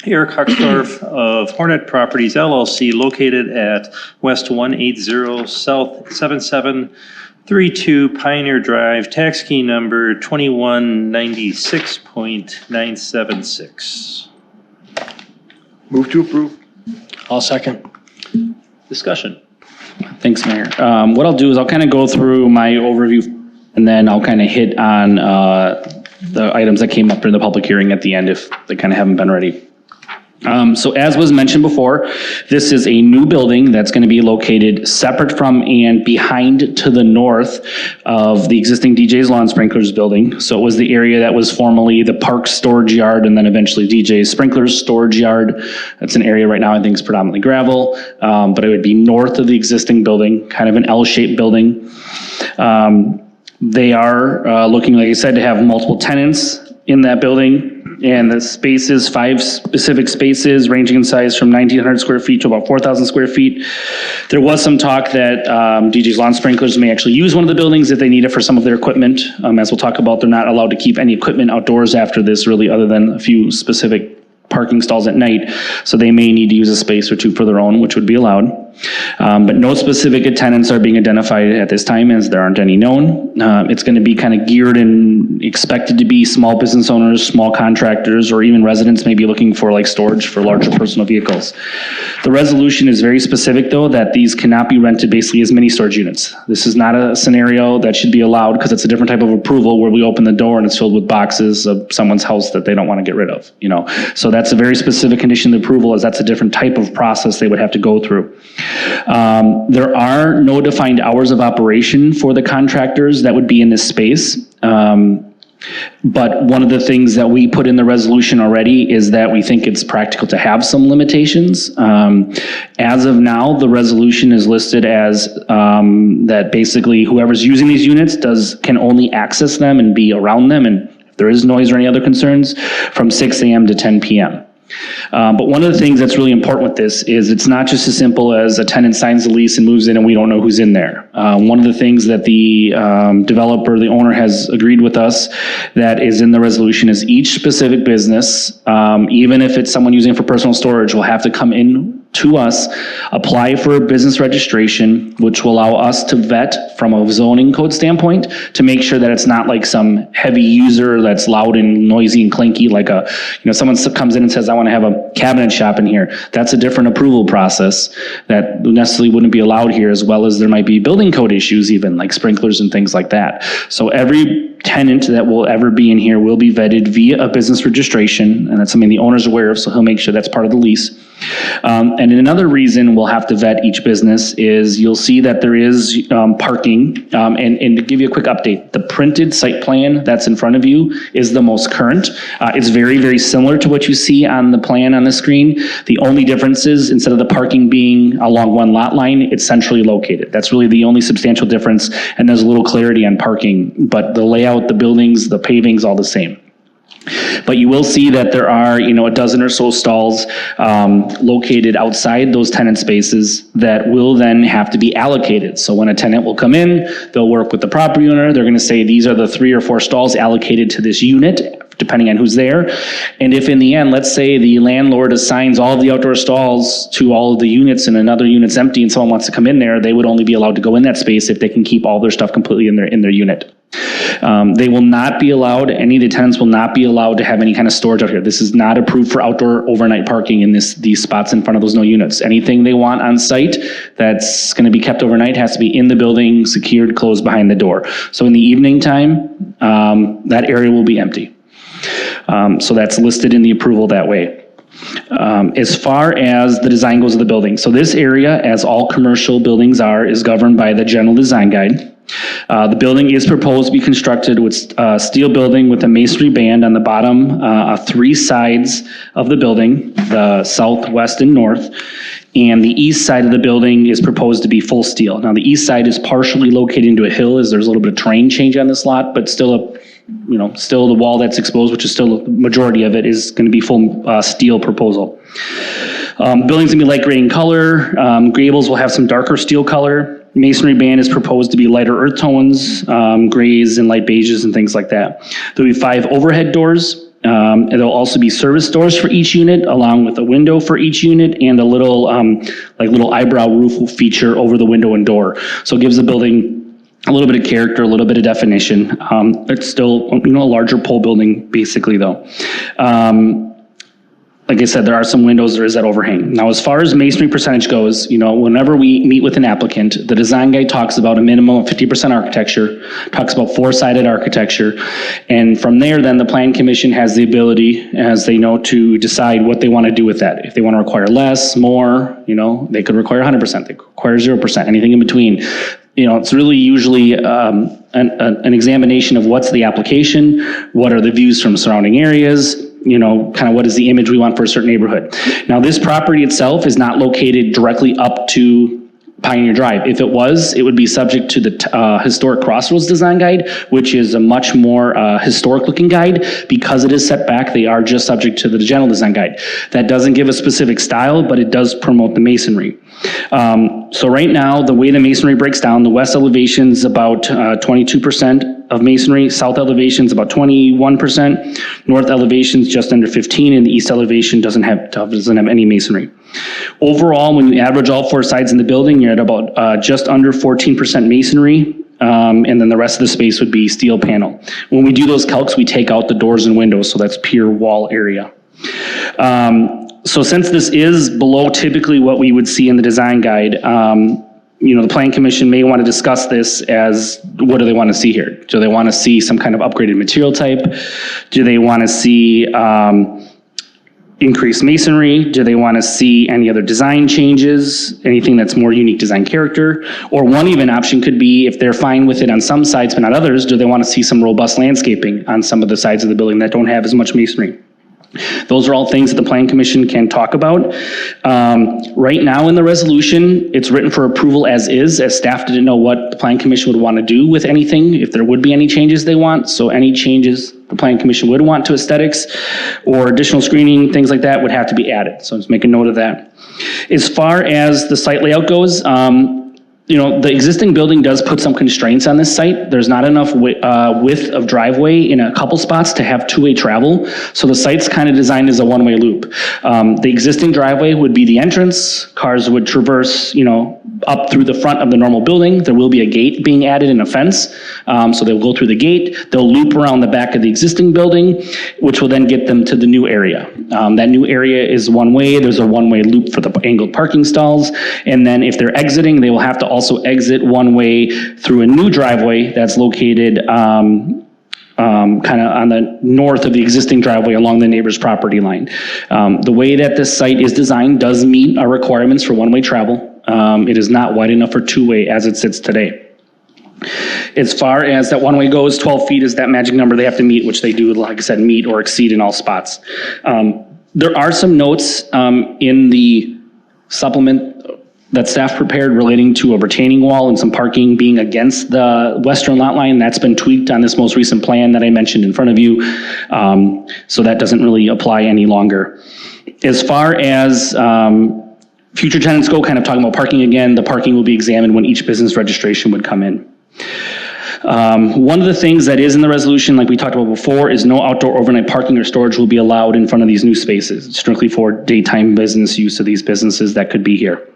Eric Huxdorf of Hornet Properties LLC located at West 180 South 7732 Pioneer Drive, tax key number 2196.976. Move to approve. I'll second. Discussion. Thanks, Mayor. What I'll do is I'll kind of go through my overview and then I'll kind of hit on the items that came up during the public hearing at the end if they kind of haven't been ready. So as was mentioned before, this is a new building that's going to be located separate from and behind to the north of the existing DJ's Lawn Sprinklers building. So it was the area that was formerly the park storage yard and then eventually DJ's Sprinklers storage yard. That's an area right now I think is predominantly gravel, but it would be north of the existing building, kind of an L-shaped building. They are looking, like I said, to have multiple tenants in that building. And the spaces, 5 specific spaces ranging in size from 1,900 square feet to about 4,000 square feet. There was some talk that DJ's Lawn Sprinklers may actually use one of the buildings if they need it for some of their equipment. As we'll talk about, they're not allowed to keep any equipment outdoors after this really other than a few specific parking stalls at night. So they may need to use a space or two for their own, which would be allowed. But no specific tenants are being identified at this time as there aren't any known. It's going to be kind of geared and expected to be small business owners, small contractors, or even residents may be looking for like storage for larger personal vehicles. The resolution is very specific though that these cannot be rented basically as mini storage units. This is not a scenario that should be allowed because it's a different type of approval where we open the door and it's filled with boxes of someone's house that they don't want to get rid of, you know. So that's a very specific condition of approval as that's a different type of process they would have to go through. There are no defined hours of operation for the contractors that would be in this space. But one of the things that we put in the resolution already is that we think it's practical to have some limitations. As of now, the resolution is listed as that basically whoever's using these units can only access them and be around them, and if there is noise or any other concerns, from 6 a.m. to 10 p.m. But one of the things that's really important with this is it's not just as simple as a tenant signs the lease and moves in and we don't know who's in there. One of the things that the developer, the owner has agreed with us that is in the resolution is each specific business, even if it's someone using it for personal storage, will have to come in to us, apply for a business registration, which will allow us to vet from a zoning code standpoint to make sure that it's not like some heavy user that's loud and noisy and clinky, like someone comes in and says, I want to have a cabinet shop in here. That's a different approval process that necessarily wouldn't be allowed here, as well as there might be building code issues even, like sprinklers and things like that. So every tenant that will ever be in here will be vetted via a business registration, and that's something the owner's aware of, so he'll make sure that's part of the lease. And another reason we'll have to vet each business is you'll see that there is parking. And to give you a quick update, the printed site plan that's in front of you is the most current. It's very, very similar to what you see on the plan on the screen. The only difference is instead of the parking being along one lot line, it's centrally located. That's really the only substantial difference, and there's a little clarity on parking, but the layout, the buildings, the paving's all the same. But you will see that there are, a dozen or so stalls located outside those tenant spaces that will then have to be allocated. So when a tenant will come in, they'll work with the property owner. They're going to say, these are the 3 or 4 stalls allocated to this unit, depending on who's there. And if in the end, let's say the landlord assigns all of the outdoor stalls to all of the units and another unit's empty and someone wants to come in there, they would only be allowed to go in that space if they can keep all their stuff completely in their unit. They will not be allowed, any of the tenants will not be allowed to have any kind of storage out here. This is not approved for outdoor overnight parking in these spots in front of those no units. Anything they want on site that's going to be kept overnight has to be in the building, secured, closed behind the door. So in the evening time, that area will be empty. So that's listed in the approval that way. As far as the design goes of the building, so this area, as all commercial buildings are, is governed by the General Design Guide. The building is proposed to be constructed with steel building with a masonry band on the bottom of 3 sides of the building, the south, west, and north. And the east side of the building is proposed to be full steel. Now, the east side is partially located into a hill as there's a little bit of terrain change on this lot, but still still the wall that's exposed, which is still the majority of it, is going to be full steel proposal. Building's gonna be light gray in color. Gables will have some darker steel color. Masonry band is proposed to be lighter earth tones, grays and light beiges and things like that. There'll be 5 overhead doors. And there'll also be service doors for each unit, along with a window for each unit and a little, little eyebrow roof feature over the window and door. So it gives the building a little bit of character, a little bit of definition. It's still, a larger pole building basically though. Like I said, there are some windows, there is that overhang. Now, as far as masonry percentage goes, whenever we meet with an applicant, the design guide talks about a minimum of 50% architecture, talks about 4-sided architecture, and from there, then the plan commission has the ability, as they know, to decide what they want to do with that. If they want to require less, more, they could require 100%, they could require 0%, anything in between. It's really usually an examination of what's the application, what are the views from surrounding areas, kind of what is the image we want for a certain neighborhood. Now, this property itself is not located directly up to Pioneer Drive. If it was, it would be subject to the Historic Crossroads Design Guide, which is a much more historic looking guide. Because it is set back, they are just subject to the General Design Guide. That doesn't give a specific style, but it does promote the masonry. So right now, the way the masonry breaks down, the west elevation is about 22% of masonry, south elevation is about 21%, north elevation is just under 15%, and the east elevation doesn't have any masonry. Overall, when you average all 4 sides in the building, you're at about just under 14% masonry, and then the rest of the space would be steel panel. When we do those calcs, we take out the doors and windows, so that's pure wall area. So since this is below typically what we would see in the design guide, the Plan Commission may want to discuss this as, what do they want to see here? Do they want to see some kind of upgraded material type? Do they want to see increased masonry? Do they want to see any other design changes? Anything that's more unique design character? Or one even option could be, if they're fine with it on some sides but not others, do they want to see some robust landscaping on some of the sides of the building that don't have as much masonry? Those are all things that the Plan Commission can talk about. Right now in the resolution, it's written for approval as is, as staff didn't know what the Plan Commission would want to do with anything, if there would be any changes they want. So any changes the Plan Commission would want to aesthetics or additional screening, things like that would have to be added. So let's make a note of that. As far as the site layout goes, the existing building does put some constraints on this site. There's not enough width of driveway in a couple spots to have 2-way travel. So the site's kind of designed as a 1-way loop. The existing driveway would be the entrance. Cars would traverse, up through the front of the normal building. There will be a gate being added and a fence. So they'll go through the gate. They'll loop around the back of the existing building, which will then get them to the new area. That new area is 1-way. There's a 1-way loop for the angled parking stalls. And then if they're exiting, they will have to also exit 1-way through a new driveway that's located kind of on the north of the existing driveway along the neighbor's property line. The way that this site is designed does meet our requirements for 1-way travel. It is not wide enough for 2-way as it sits today. As far as that 1-way goes, 12 feet is that magic number they have to meet, which they do, like I said, meet or exceed in all spots. There are some notes in the supplement that staff prepared relating to a retaining wall and some parking being against the western lot line. That's been tweaked on this most recent plan that I mentioned in front of you. So that doesn't really apply any longer. As far as future tenants go, kind of talking about parking again, the parking will be examined when each business registration would come in. One of the things that is in the resolution, like we talked about before, is no outdoor overnight parking or storage will be allowed in front of these new spaces. It's strictly for daytime business use of these businesses that could be here.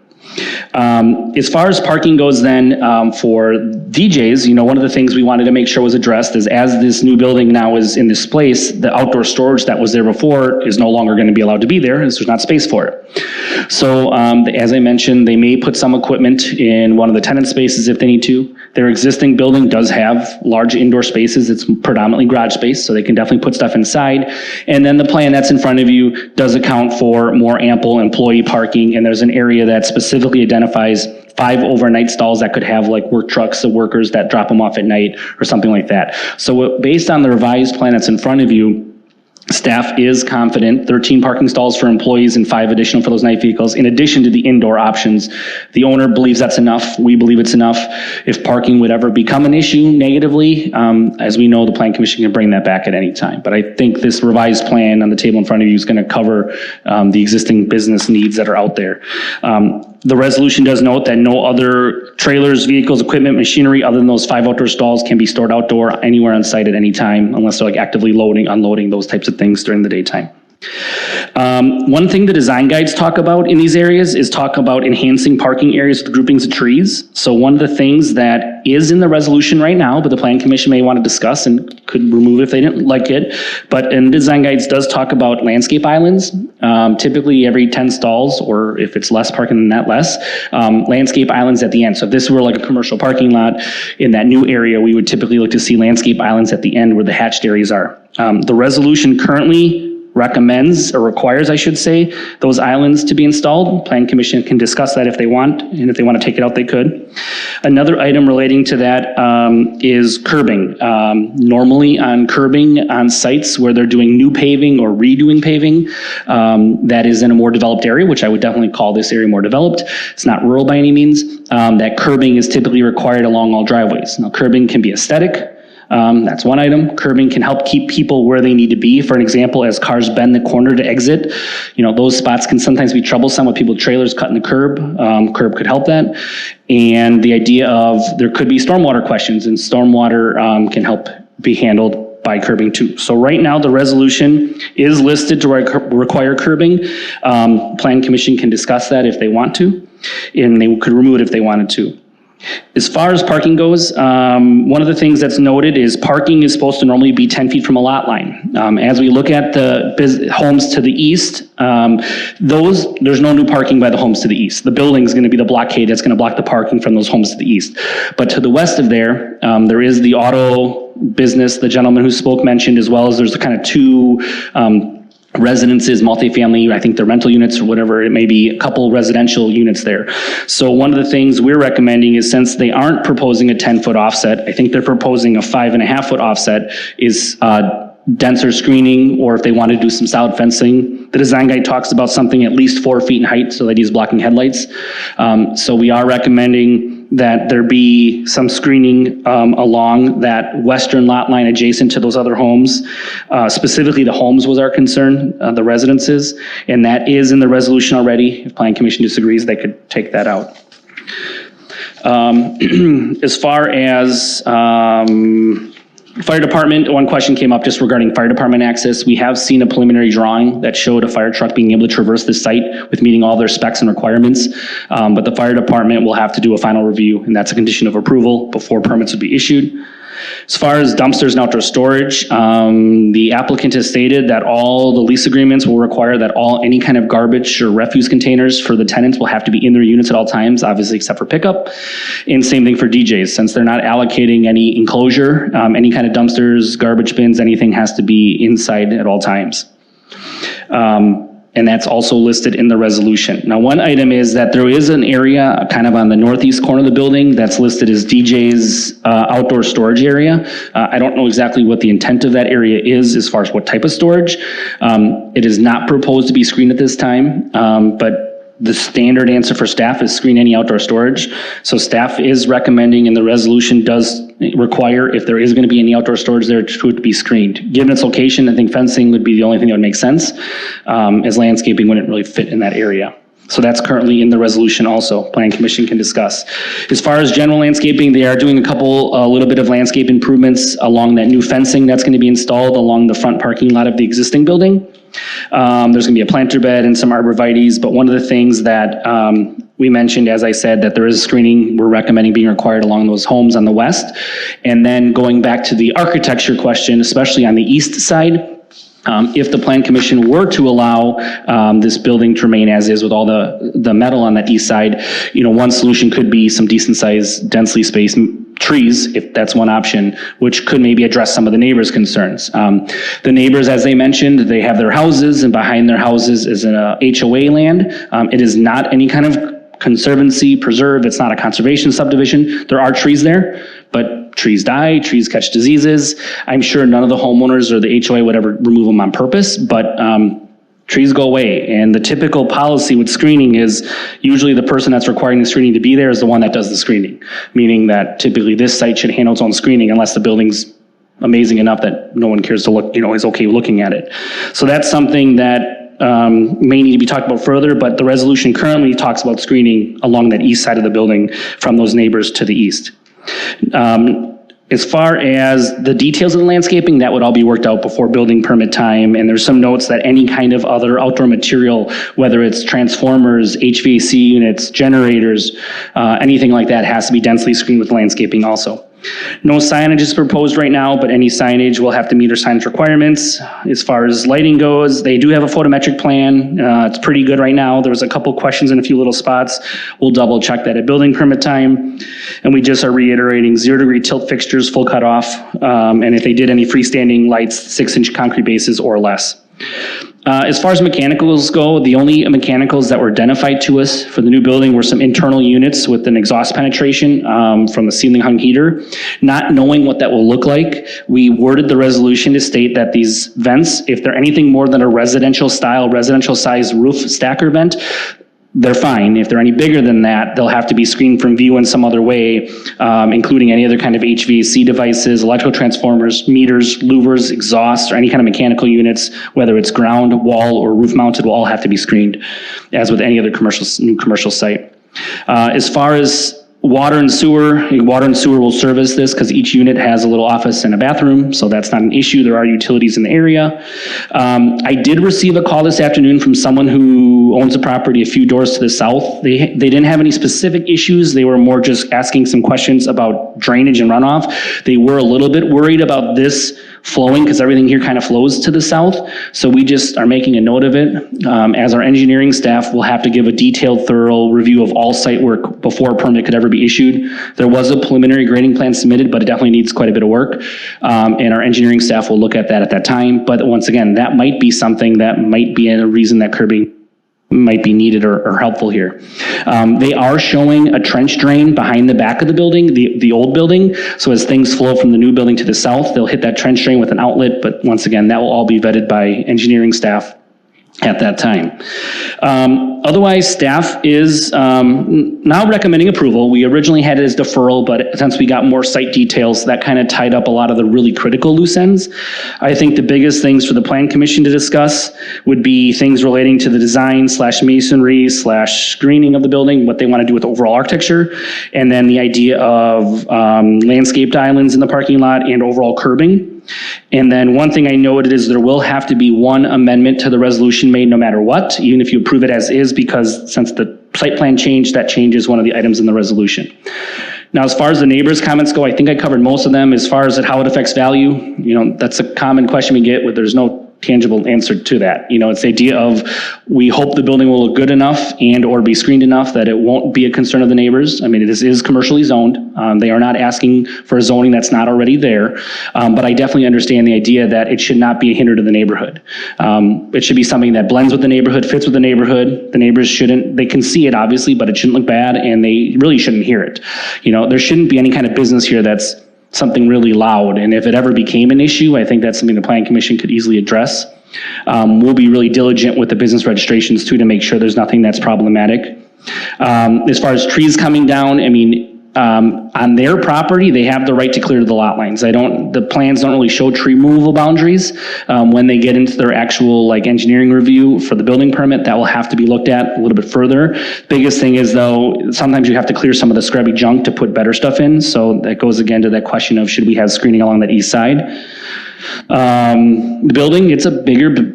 As far as parking goes then, for DJs, one of the things we wanted to make sure was addressed is, as this new building now is in this place, the outdoor storage that was there before is no longer going to be allowed to be there, as there's not space for it. So, as I mentioned, they may put some equipment in one of the tenant spaces if they need to. Their existing building does have large indoor spaces. It's predominantly garage space, so they can definitely put stuff inside. And then the plan that's in front of you does account for more ample employee parking, and there's an area that specifically identifies 5 overnight stalls that could have like work trucks of workers that drop them off at night or something like that. So based on the revised plan that's in front of you, Staff is confident 13 parking stalls for employees and 5 additional for those night vehicles, in addition to the indoor options. The owner believes that's enough. We believe it's enough. If parking would ever become an issue negatively, as we know, the Plan Commission can bring that back at any time. But I think this revised plan on the table in front of you is going to cover the existing business needs that are out there. The resolution does note that no other trailers, vehicles, equipment, machinery other than those 5 outdoor stalls can be stored outdoor anywhere on site at any time unless they're like actively loading, unloading, those types of things during the daytime. One thing the design guides talk about in these areas is talk about enhancing parking areas with groupings of trees. So one of the things that is in the resolution right now, but the Plan Commission may want to discuss and could remove if they didn't like it, but in design guides does talk about landscape islands, typically every 10 stalls, or if it's less parking than that, less, landscape islands at the end. So if this were like a commercial parking lot in that new area, we would typically look to see landscape islands at the end where the hatched areas are. The resolution currently recommends, or requires, I should say, those islands to be installed. Plan Commission can discuss that if they want, and if they want to take it out, they could. Another item relating to that is curbing. Normally on curbing on sites where they're doing new paving or redoing paving, that is in a more developed area, which I would definitely call this area more developed. It's not rural by any means. That curbing is typically required along all driveways. Now, curbing can be aesthetic. That's one item. Curbing can help keep people where they need to be. For an example, as cars bend the corner to exit, those spots can sometimes be troublesome with people, trailers cutting the curb. Curb could help that. And the idea of there could be stormwater questions, and stormwater can help be handled by curbing too. So right now the resolution is listed to require curbing. Plan Commission can discuss that if they want to, and they could remove it if they wanted to. As far as parking goes, one of the things that's noted is parking is supposed to normally be 10 feet from a lot line. As we look at the homes to the east, there's no new parking by the homes to the east. The building is going to be the blockade that's going to block the parking from those homes to the east. But to the west of there, there is the auto business, the gentleman who spoke mentioned, as well as there's kind of 2 residences, multifamily, I think they're rental units or whatever it may be, a couple residential units there. So one of the things we're recommending is, since they aren't proposing a 10-foot offset, I think they're proposing a 5.5-foot offset, is denser screening, or if they want to do some solid fencing. The design guide talks about something at least 4 feet in height so that he's blocking headlights. So we are recommending that there be some screening along that western lot line adjacent to those other homes. Specifically, the homes was our concern, the residences, and that is in the resolution already. If Plan Commission disagrees, they could take that out. As far as fire department, one question came up just regarding fire department access. We have seen a preliminary drawing that showed a fire truck being able to traverse the site with meeting all their specs and requirements. But the fire department will have to do a final review, and that's a condition of approval before permits would be issued. As far as dumpsters and outdoor storage, the applicant has stated that all the lease agreements will require that any kind of garbage or refuse containers for the tenants will have to be in their units at all times, obviously except for pickup. And same thing for DJs, since they're not allocating any enclosure, any kind of dumpsters, garbage bins, anything has to be inside at all times. And that's also listed in the resolution. Now, one item is that there is an area kind of on the northeast corner of the building that's listed as DJ's outdoor storage area. I don't know exactly what the intent of that area is as far as what type of storage. It is not proposed to be screened at this time, but the standard answer for staff is screen any outdoor storage. So staff is recommending, and the resolution does require, if there is going to be any outdoor storage there, to be screened. Given its location, I think fencing would be the only thing that would make sense, as landscaping wouldn't really fit in that area. So that's currently in the resolution also. Plan Commission can discuss. As far as general landscaping, they are doing a little bit of landscape improvements along that new fencing that's going to be installed along the front parking lot of the existing building. There's going to be a planter bed and some arborvitaes, but one of the things that we mentioned, as I said, that there is screening we're recommending being required along those homes on the west. And then going back to the architecture question, especially on the east side, if the Plan Commission were to allow this building to remain as is with all the metal on that east side, one solution could be some decent sized, densely spaced trees, if that's one option, which could maybe address some of the neighbors' concerns. The neighbors, as they mentioned, they have their houses, and behind their houses is an HOA land. It is not any kind of conservancy preserve. It's not a conservation subdivision. There are trees there, but trees die, trees catch diseases. I'm sure none of the homeowners or the HOA would ever remove them on purpose, but trees go away. And the typical policy with screening is usually the person that's requiring the screening to be there is the one that does the screening, meaning that typically this site should handle its own screening unless the building's amazing enough that no one cares to look, is okay looking at it. So that's something that may need to be talked about further, but the resolution currently talks about screening along that east side of the building from those neighbors to the east. As far as the details of the landscaping, that would all be worked out before building permit time, and there's some notes that any kind of other outdoor material, whether it's transformers, HVAC units, generators, anything like that has to be densely screened with landscaping also. No signage is proposed right now, but any signage will have to meet our signage requirements. As far as lighting goes, they do have a photometric plan. It's pretty good right now. There was a couple questions in a few little spots. We'll double check that at building permit time. And we just are reiterating 0-degree tilt fixtures, full cutoff. And if they did any freestanding lights, 6-inch concrete bases or less. As far as mechanicals go, the only mechanicals that were identified to us for the new building were some internal units with an exhaust penetration from a ceiling hung heater. Not knowing what that will look like, we worded the resolution to state that these vents, if they're anything more than a residential size roof stacker vent, they're fine. If they're any bigger than that, they'll have to be screened from view in some other way, including any other kind of HVAC devices, electrical transformers, meters, louvers, exhausts, or any kind of mechanical units, whether it's ground, wall, or roof mounted, will all have to be screened, as with any other new commercial site. As far as water and sewer will service this because each unit has a little office and a bathroom, so that's not an issue. There are utilities in the area. I did receive a call this afternoon from someone who owns a property a few doors to the south. They didn't have any specific issues. They were more just asking some questions about drainage and runoff. They were a little bit worried about this flowing because everything here kind of flows to the south. So we just are making a note of it. As our engineering staff will have to give a detailed, thorough review of all site work before a permit could ever be issued. There was a preliminary grading plan submitted, but it definitely needs quite a bit of work. And our engineering staff will look at that at that time. But once again, that might be something that might be a reason that curbing might be needed or helpful here. They are showing a trench drain behind the back of the building, the old building. So as things flow from the new building to the south, they'll hit that trench drain with an outlet. But once again, that will all be vetted by engineering staff at that time. Otherwise, staff is now recommending approval. We originally had it as deferral, but since we got more site details, that kind of tied up a lot of the really critical loose ends. I think the biggest things for the Plan Commission to discuss would be things relating to the design / masonry / screening of the building, what they want to do with overall architecture, and then the idea of landscaped islands in the parking lot and overall curbing. And then one thing I noted is there will have to be one amendment to the resolution made no matter what, even if you approve it as is, because since the site plan changed, that changes one of the items in the resolution. Now, as far as the neighbors' comments go, I think I covered most of them. As far as how it affects value, that's a common question we get where there's no tangible answer to that. It's the idea of we hope the building will look good enough and or be screened enough that it won't be a concern of the neighbors. I mean, it is commercially zoned. They are not asking for a zoning that's not already there. But I definitely understand the idea that it should not be a hinder to the neighborhood. It should be something that blends with the neighborhood, fits with the neighborhood. The neighbors they can see it obviously, but it shouldn't look bad and they really shouldn't hear it. There shouldn't be any kind of business here that's something really loud. And if it ever became an issue, I think that's something the Planning Commission could easily address. We'll be really diligent with the business registrations too to make sure there's nothing that's problematic. As far as trees coming down, on their property, they have the right to clear the lot lines. The plans don't really show tree removal boundaries. When they get into their actual engineering review for the building permit, that will have to be looked at a little bit further. Biggest thing is though, sometimes you have to clear some of the scrubby junk to put better stuff in. So that goes again to that question of should we have screening along that east side. The building, it's a bigger,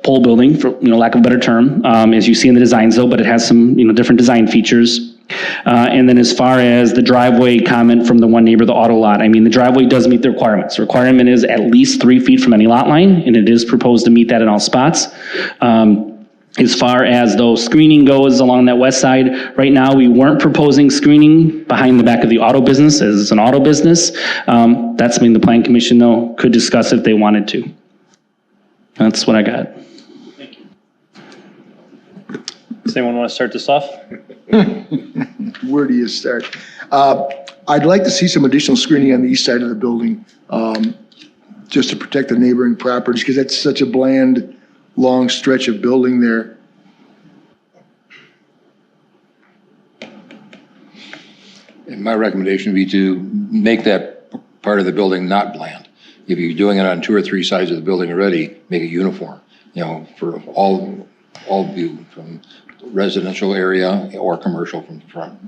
pole building for lack of a better term, as you see in the designs though, but it has some different design features. And then as far as the driveway comment from the one neighbor, the auto lot, the driveway does meet the requirements. The requirement is at least 3 feet from any lot line, and it is proposed to meet that in all spots. As far as though screening goes along that west side, right now we weren't proposing screening behind the back of the auto business as it's an auto business. That's something the Plan Commission though could discuss if they wanted to. That's what I got. Thank you. Does anyone want to start this off? Where do you start? I'd like to see some additional screening on the east side of the building, just to protect the neighboring properties, because that's such a bland, long stretch of building there. And my recommendation would be to make that part of the building not bland. If you're doing it on 2 or 3 sides of the building already, make it uniform, for all view, from residential area or commercial from the front.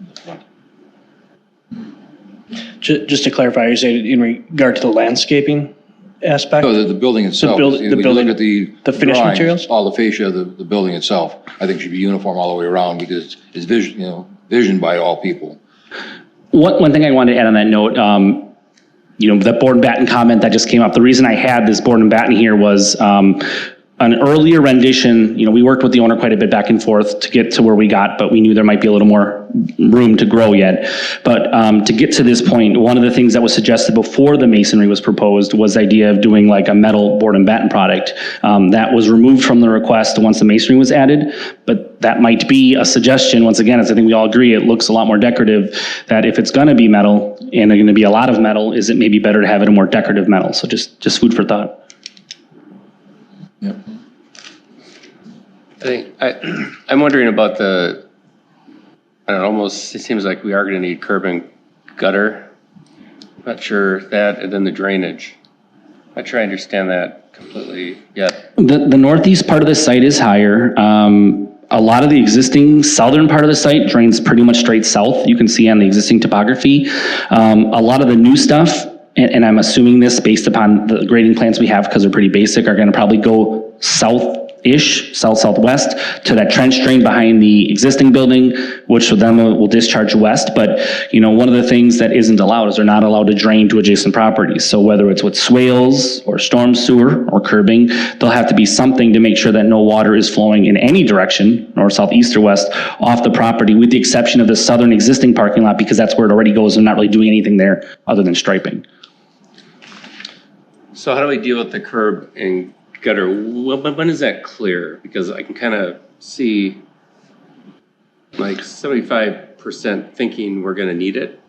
Just to clarify, you said in regard to the landscaping aspect? No, the building itself. The If you building, look at the finished drawings, materials? all the fascia of the building itself, I think should be uniform all the way around because it's visioned by all people. One thing I wanted to add on that note, that board and batten comment that just came up, the reason I had this board and batten here was an earlier rendition, we worked with the owner quite a bit back and forth to get to where we got, but we knew there might be a little more room to grow yet. But to get to this point, one of the things that was suggested before the masonry was proposed was the idea of doing like a metal board and batten product. That was removed from the request once the masonry was added, but that might be a suggestion. Once again, as I think we all agree, it looks a lot more decorative, that if it's gonna be metal and there's gonna be a lot of metal, is it maybe better to have it a more decorative metal? So just food for thought. Yep. I'm wondering about almost, it seems like we are gonna need curb and gutter. Not sure that, and then the drainage. Not sure I understand that completely yet. The northeast part of the site is higher. A lot of the existing southern part of the site drains pretty much straight south. You can see on the existing topography. A lot of the new stuff, and I'm assuming this based upon the grading plans we have because they're pretty basic, are gonna probably go south-ish, south-southwest to that trench drain behind the existing building, which then will discharge west. But, one of the things that isn't allowed is they're not allowed to drain to adjacent properties. So whether it's with swales or storm sewer or curbing, there'll have to be something to make sure that no water is flowing in any direction, north, south, east, or west, off the property, with the exception of the southern existing parking lot, because that's where it already goes and not really doing anything there other than striping. So how do we deal with the curb and gutter? When is that clear? Because I can kind of see like 75% thinking we're going to need it.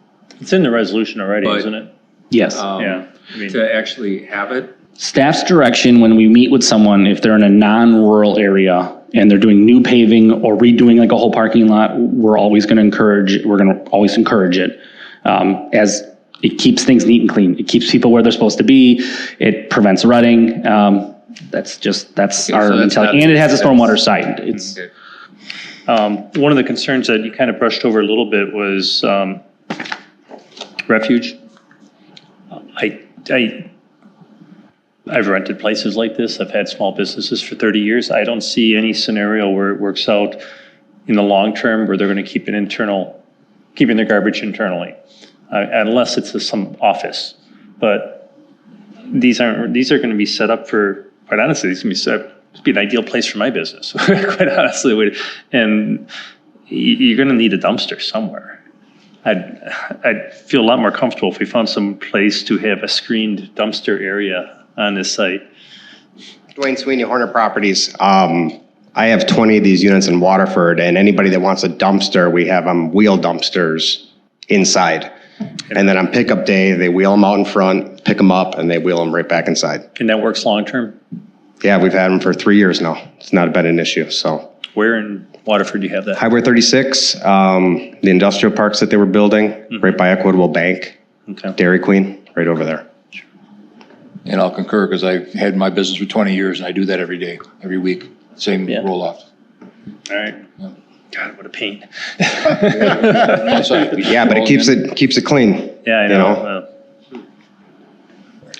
It's in the resolution already, isn't it? Yes. To actually have it. Staff's direction when we meet with someone, if they're in a non-rural area and they're doing new paving or redoing like a whole parking lot, we're always going to always encourage it, as it keeps things neat and clean. It keeps people where they're supposed to be. It prevents rutting. That's our mentality. And it has a stormwater site. It's one of the concerns that you kind of brushed over a little bit was refuge. I've rented places like this. I've had small businesses for 30 years. I don't see any scenario where it works out in the long term where they're going to keep keeping their garbage internally, unless it's some office. But these are going to be set up for, quite honestly, these can be set up to be an ideal place for my business. Quite honestly, and you're going to need a dumpster somewhere. I'd feel a lot more comfortable if we found some place to have a screened dumpster area on this site. Dwayne Sweeney, Horner Properties. I have 20 of these units in Waterford, and anybody that wants a dumpster, we have wheel dumpsters inside. And then on pickup day, they wheel them out in front, pick them up, and they wheel them right back inside. And that works long-term? Yeah, we've had them for 3 years now. It's not been an issue, so. Where in Waterford do you have that? Highway 36, the industrial parks that they were building, right by Equitable Bank. Okay. Dairy Queen, right over there. And I'll concur because I've had my business for 20 years and I do that every day, every week, same roll-off. All right. Yeah. God, what a pain. Yeah, but it keeps it clean. Yeah, I know.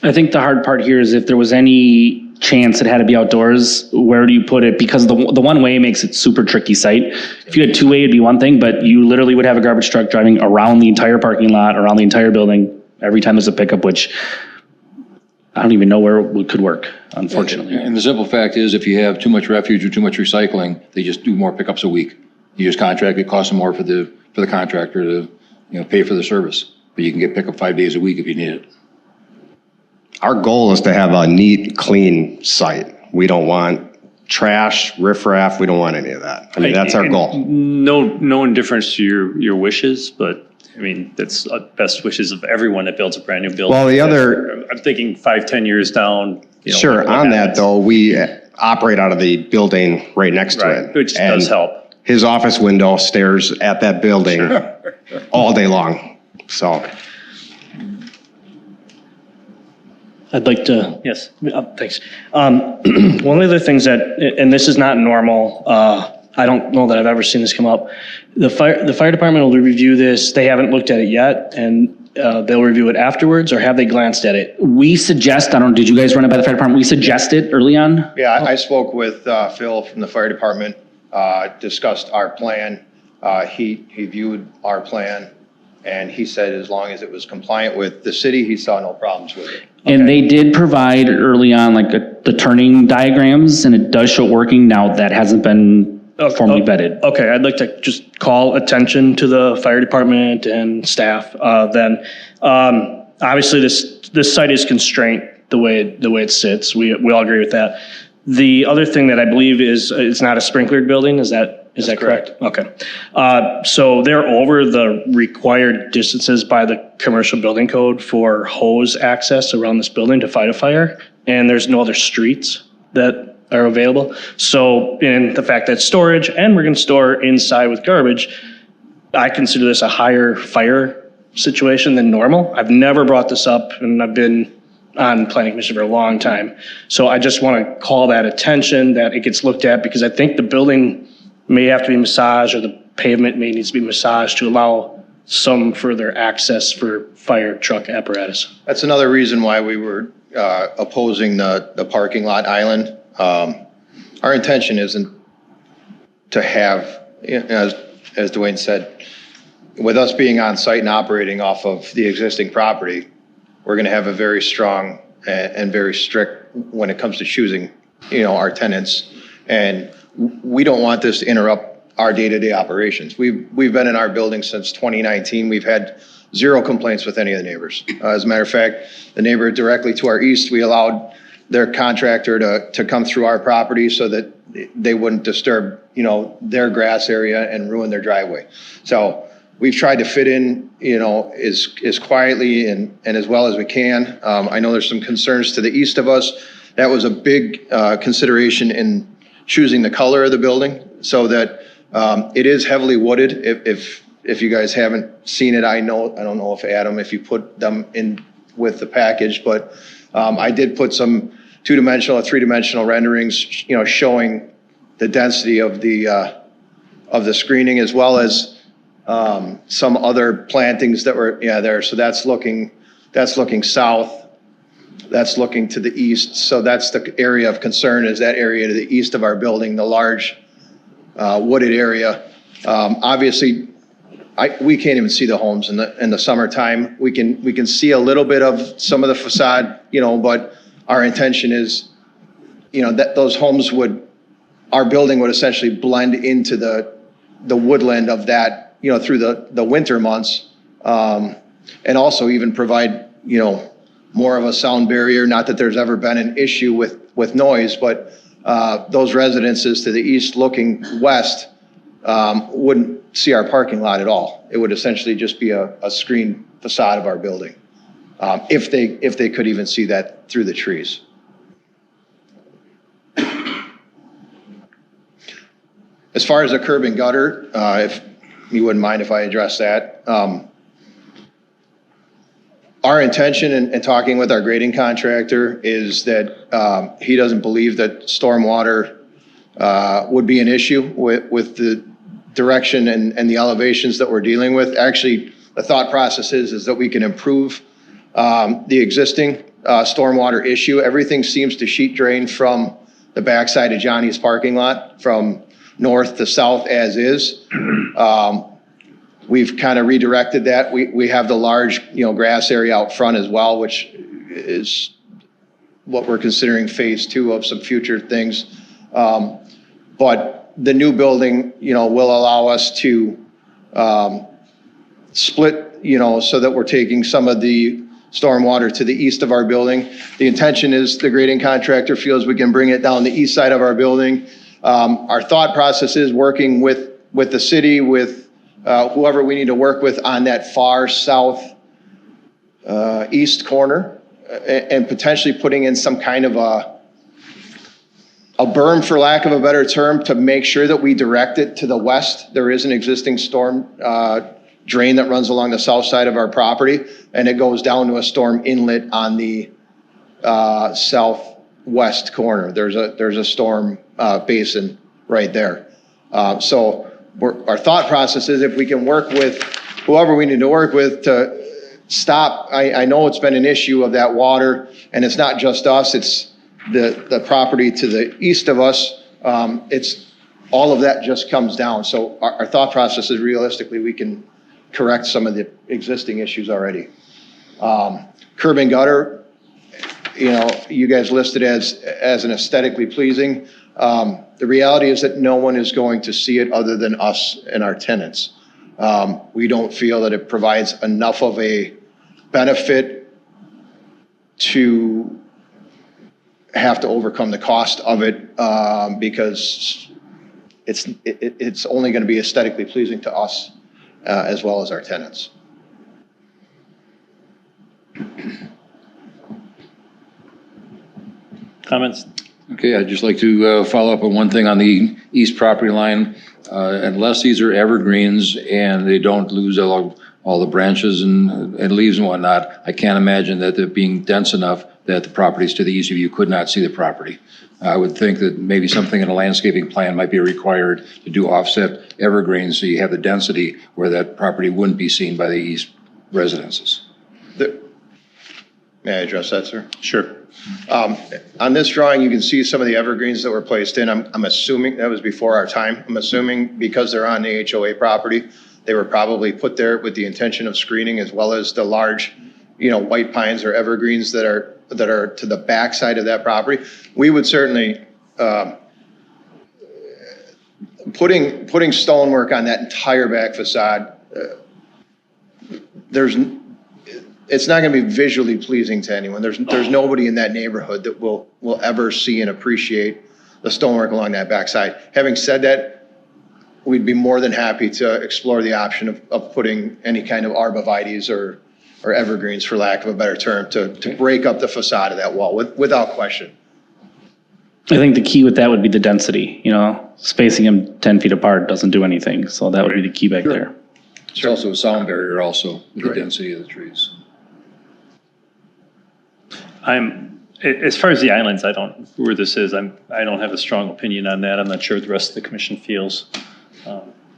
I think the hard part here is if there was any chance it had to be outdoors, where do you put it? Because the one way makes it super tricky site. If you had two way, it'd be one thing, but you literally would have a garbage truck driving around the entire parking lot, around the entire building, every time there's a pickup, which I don't even know where it could work, unfortunately. And the simple fact is, if you have too much refuge or too much recycling, they just do more pickups a week. You just contract, it costs them more for the contractor to, pay for the service. But you can get pickup 5 days a week if you need it. Our goal is to have a neat, clean site. We don't want trash, riffraff. We don't want any of that. I mean, that's our goal. No indifference to your wishes, but I mean, that's best wishes of everyone that builds a brand new building. Well, the other- I'm thinking 5-10 years down. Sure, what on that happens. though, we operate out of the building right next to Right, it. which does help. His office window stares at that building all day long, so. I'd like to. Yes. Thanks. One of the things that, and this is not normal, I don't know that I've ever seen this come up. The fire department will review this. They haven't looked at it yet, and they'll review it afterwards, or have they glanced at it? We suggest, did you guys run it by the fire department? We suggested early on. Yeah, I spoke with Phil from the fire department, discussed our plan. He viewed our plan, and he said as long as it was compliant with the city, he saw no problems with it. And they did provide early on the turning diagrams, and it does show it working. Now that hasn't been formally vetted. Okay, I'd like to just call attention to the fire department and staff. Then, obviously, this site is constrained the way it sits. We all agree with that. The other thing that I believe is it's not a sprinklered building. Is that correct? Okay. So they're over the required distances by the commercial building code for hose access around this building to fight a fire, and there's no other streets that are available. So, in the fact that storage, and we're going to store inside with garbage, I consider this a higher fire situation than normal. I've never brought this up, and I've been on planning commission for a long time. So I just want to call that attention, that it gets looked at, because I think the building may have to be massaged, or the pavement may need to be massaged to allow some further access for fire truck apparatus. That's another reason why we were opposing the parking lot island. Our intention isn't to have, as Dwayne said, with us being on site and operating off of the existing property, we're going to have a very strong and very strict when it comes to choosing, our tenants. And we don't want this to interrupt our day-to-day operations. We've been in our building since 2019. We've had zero complaints with any of the neighbors. As a matter of fact, the neighbor directly to our east, we allowed their contractor to come through our property so that they wouldn't disturb, their grass area and ruin their driveway. So we've tried to fit in, as quietly and as well as we can. I know there's some concerns to the east of us. That was a big consideration in choosing the color of the building, so that it is heavily wooded. If you guys haven't seen it, I don't know if Adam, if you put them in with the package, but I did put some 2-dimensional or 3-dimensional renderings, showing the density of the screening, as well as some other plantings that were there. So that's looking south. That's looking to the east. So that's the area of concern, is that area to the east of our building, the large wooded area. Obviously, we can't even see the homes in the summertime. We can see a little bit of some of the facade, but our intention is, that those homes our building would essentially blend into the woodland of that, through the winter months, and also even provide, more of a sound barrier. Not that there's ever been an issue with noise, but those residences to the east looking west wouldn't see our parking lot at all. It would essentially just be a screen facade of our building, if they could even see that through the trees. As far as the curb and gutter, if you wouldn't mind if I address that. Our intention in talking with our grading contractor is that he doesn't believe that stormwater would be an issue with the direction and the elevations that we're dealing with. Actually, the thought process is that we can improve the existing stormwater issue. Everything seems to sheet drain from the backside of Johnny's parking lot, from north to south as is. We've kind of redirected that. We have the large, grass area out front as well, which is what we're considering phase 2 of some future things. But the new building, will allow us to split, so that we're taking some of the stormwater to the east of our building. The intention is the grading contractor feels we can bring it down the east side of our building. Our thought process is working with the city, with whoever we need to work with on that far south east corner, and potentially putting in some kind of a berm, for lack of a better term, to make sure that we direct it to the west. There is an existing storm drain that runs along the south side of our property, and it goes down to a storm inlet on the southwest corner. There's a storm basin right there. So our thought process is, if we can work with whoever we need to work with to stop. I know it's been an issue of that water, and it's not just us, it's the property to the east of us. It's all of that just comes down. So our thought process is, realistically, we can correct some of the existing issues already. Curb and gutter, you guys listed as an aesthetically pleasing. The reality is that no one is going to see it other than us and our tenants. We don't feel that it provides enough of a benefit to have to overcome the cost of it, because it's only going to be aesthetically pleasing to us as well as our tenants. Comments? Okay, I'd just like to follow up on one thing on the east property line. Unless these are evergreens and they don't lose all the branches and leaves and whatnot, I can't imagine that they're being dense enough that the properties to the east of you could not see the property. I would think that maybe something in a landscaping plan might be required to do offset evergreens so you have the density where that property wouldn't be seen by the east residences. May I address that, sir? Sure. On this drawing, you can see some of the evergreens that were placed in. I'm assuming that was before our time. I'm assuming because they're on the HOA property, they were probably put there with the intention of screening, as well as the large, white pines or evergreens that are to the back side of that property. We would certainly, putting stonework on that entire back facade, it's not going to be visually pleasing to anyone. There's nobody in that neighborhood that will ever see and appreciate the stonework along that backside. Having said that, we'd be more than happy to explore the option of putting any kind of arborvitaes or evergreens, for lack of a better term, to break up the facade of that wall without question. I think the key with that would be the density, spacing them 10 feet apart doesn't do anything. So that would be the key back there. It's also a sound barrier also with the density of the trees. As far as the islands, where this is, I don't have a strong opinion on that. I'm not sure what the rest of the commission feels.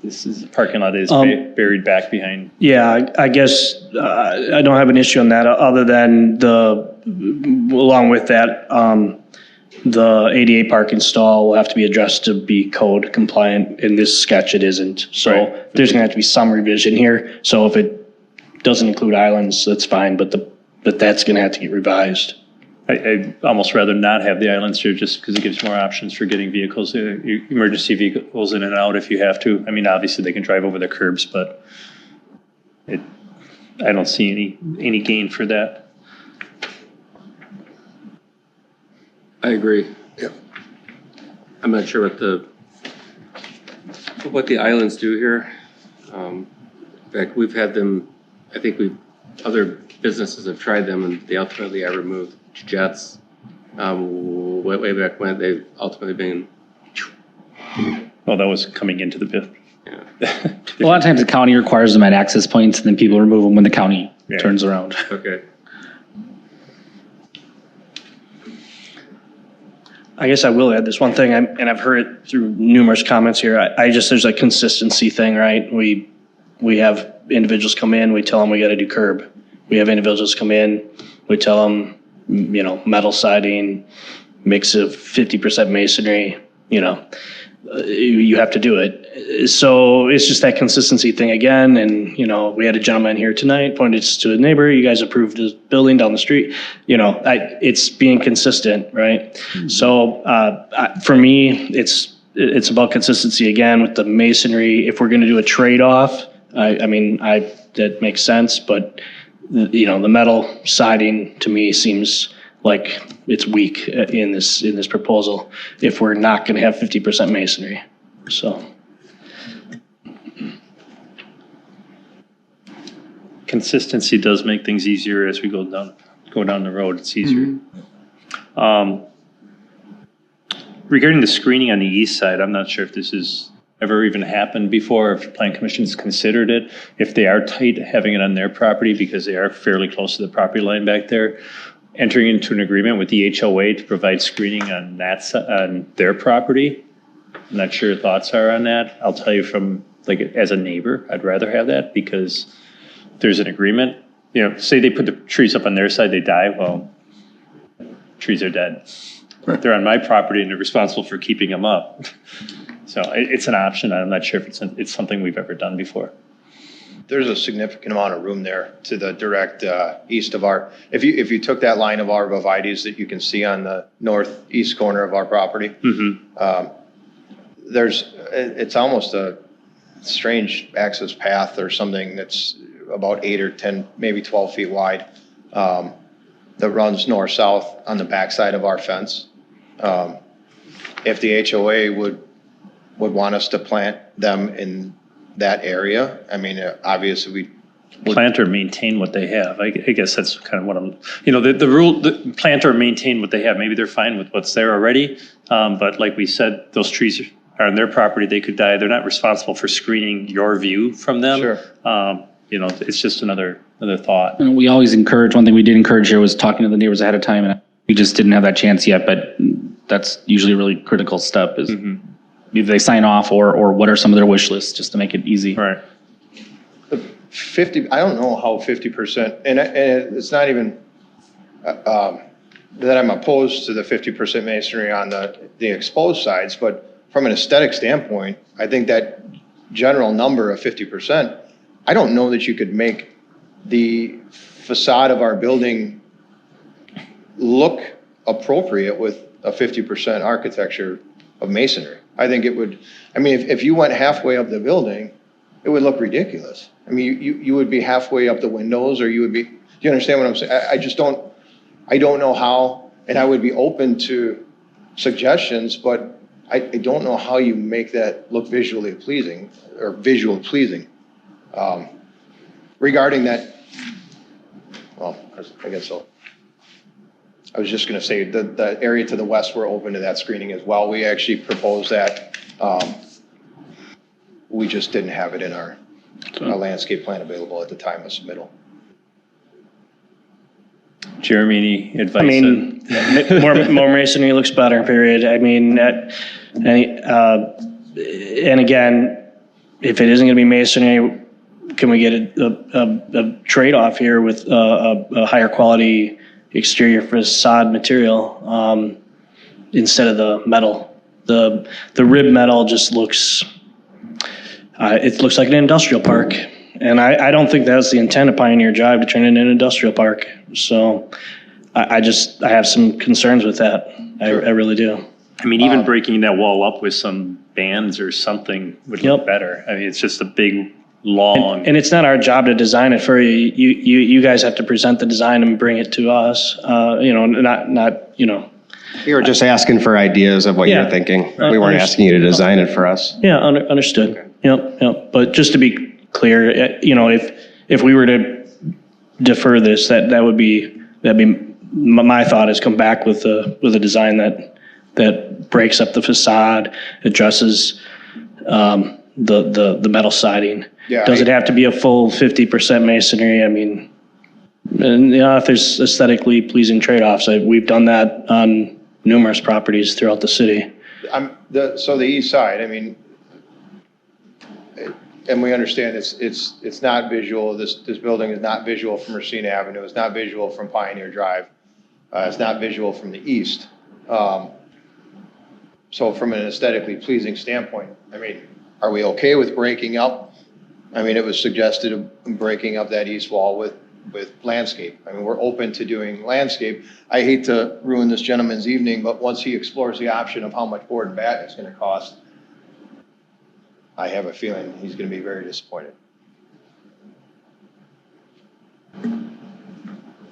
This is a parking lot that is buried back behind. Yeah, I guess I don't have an issue on that, other than along with that, the ADA parking stall will have to be addressed to be code compliant. In this sketch, it isn't. So there's gonna have to be some revision here. So if it doesn't include islands, that's fine, but that's gonna have to get revised. I'd almost rather not have the islands here, just because it gives more options for getting vehicles, emergency vehicles in and out if you have to. I mean, obviously they can drive over the curbs, but I don't see any gain for that. I agree. Yep. I'm not sure what the islands do here. In fact, we've had them, I think other businesses have tried them, and they ultimately are removed. Jets, way back when, they've ultimately been. Well, that was coming into the pit. Yeah. A lot of times the county requires them at access points, and then people remove them when the county turns around. Okay. I guess I will add this one thing, and I've heard it through numerous comments here. There's a consistency thing, right? We have individuals come in, we tell them we got to do curb. We have individuals come in, we tell them, metal siding, mix of 50% masonry, you have to do it. So it's just that consistency thing again. And, we had a gentleman here tonight pointed to a neighbor, you guys approved his building down the street. It's being consistent, right? Mm-hmm. So for me, it's about consistency again with the masonry. If we're going to do a trade-off, that makes sense, but the metal siding to me seems like it's weak in this proposal if we're not going to have 50% masonry. So. consistency does make things easier as we go down the road. It's easier. Regarding the screening on the east side, I'm not sure if this has ever even happened before, if the Plan Commission's considered it, if they are tight having it on their property because they are fairly close to the property line back there, entering into an agreement with the HOA to provide screening on on their property. I'm not sure your thoughts are on that. I'll tell you from, like, as a neighbor, I'd rather have that because there's an agreement. You know, say they put the trees up on their side, they die, well, trees are dead. They're on my property and they're responsible for keeping them up. So it's an option. I'm not sure if it's something we've ever done before. There's a significant amount of room there to the direct east of our, if you took that line of arborvitaes that you can see on the northeast corner of our property, it's almost a strange access path or something that's about 8 or 10, maybe 12 feet wide, that runs north-south on the backside of our fence. If the HOA would want us to plant them in that area, I mean, obviously we would plant or maintain what they have. I guess that's kind of what I'm, the rule, the plant or maintain what they have. Maybe they're fine with what's there already. But like we said, those trees are on their property. They could die. They're not responsible for screening your view from them. Sure. It's just another thought. And we always encourage, one thing we did encourage here was talking to the neighbors ahead of time, and we just didn't have that chance yet, but that's usually a really critical step is either they sign off or what are some of their wish lists just to make it easy. Right. 50, I don't know how 50%, and it's not even that I'm opposed to the 50% masonry on the exposed sides, but from an aesthetic standpoint, I think that general number of 50%, I don't know that you could make the facade of our building look appropriate with a 50% architecture of masonry. I think it would, I mean, if you went halfway up the building, it would look ridiculous. I mean, you would be halfway up the windows, or you would be, do you understand what I'm saying? I don't know how, and I would be open to suggestions, but I don't know how you make that look visually pleasing. Regarding that, well, I guess so. I was just going to say the area to the west, we're open to that screening as well. We actually proposed that. We just didn't have it in our landscape plan available at the time of submittal. Jeremy, any advice? I mean, more masonry looks better, period. I mean, and again, if it isn't going to be masonry, can we get a trade-off here with a higher quality exterior facade material instead of the metal? The rib metal just looks, it looks like an industrial park. And I don't think that's the intent of Pioneer Drive, to turn it into an industrial park. So I have some concerns with that. Sure. I really do. I mean, even breaking that wall up with some bands or something would look better. I mean, it's just a big, long. And it's not our job to design it for you. You guys have to present the design and bring it to us. Not. We were just asking for ideas of what you're thinking. We weren't asking you to design it for us. Yeah, understood. Okay. Yep. But just to be clear, if we were to defer this, that'd be my thought is come back with a design that breaks up the facade, addresses the metal siding. Yeah, does it have to be a full 50% masonry? I mean, and if there's aesthetically pleasing trade-offs, we've done that on numerous properties throughout the city. So the east side, I mean, and we understand it's not visual. This building is not visual from Racine Avenue. It's not visual from Pioneer Drive. It's not visual from the east. So from an aesthetically pleasing standpoint, I mean, are we okay with breaking up? I mean, it was suggested of breaking up that east wall with landscape. I mean, we're open to doing landscape. I hate to ruin this gentleman's evening, but once he explores the option of how much board and bat it's going to cost, I have a feeling he's going to be very disappointed.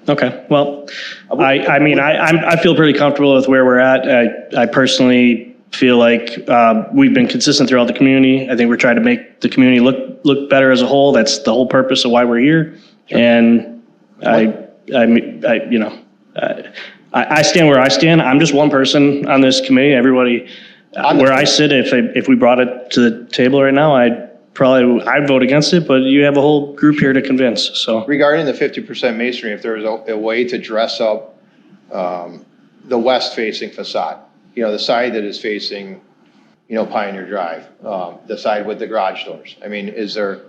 Okay, well, I feel pretty comfortable with where we're at. I personally feel like we've been consistent throughout the community. I think we're trying to make the community look better as a whole. That's the whole purpose of why we're here. And I stand where I stand. I'm just one person on this committee. Everybody, where I sit, if we brought it to the table right now, I'd vote against it, but you have a whole group here to convince, so. Regarding the 50% masonry, if there was a way to dress up the west-facing facade, the side that is facing, Pioneer Drive, the side with the garage doors. I mean, is there,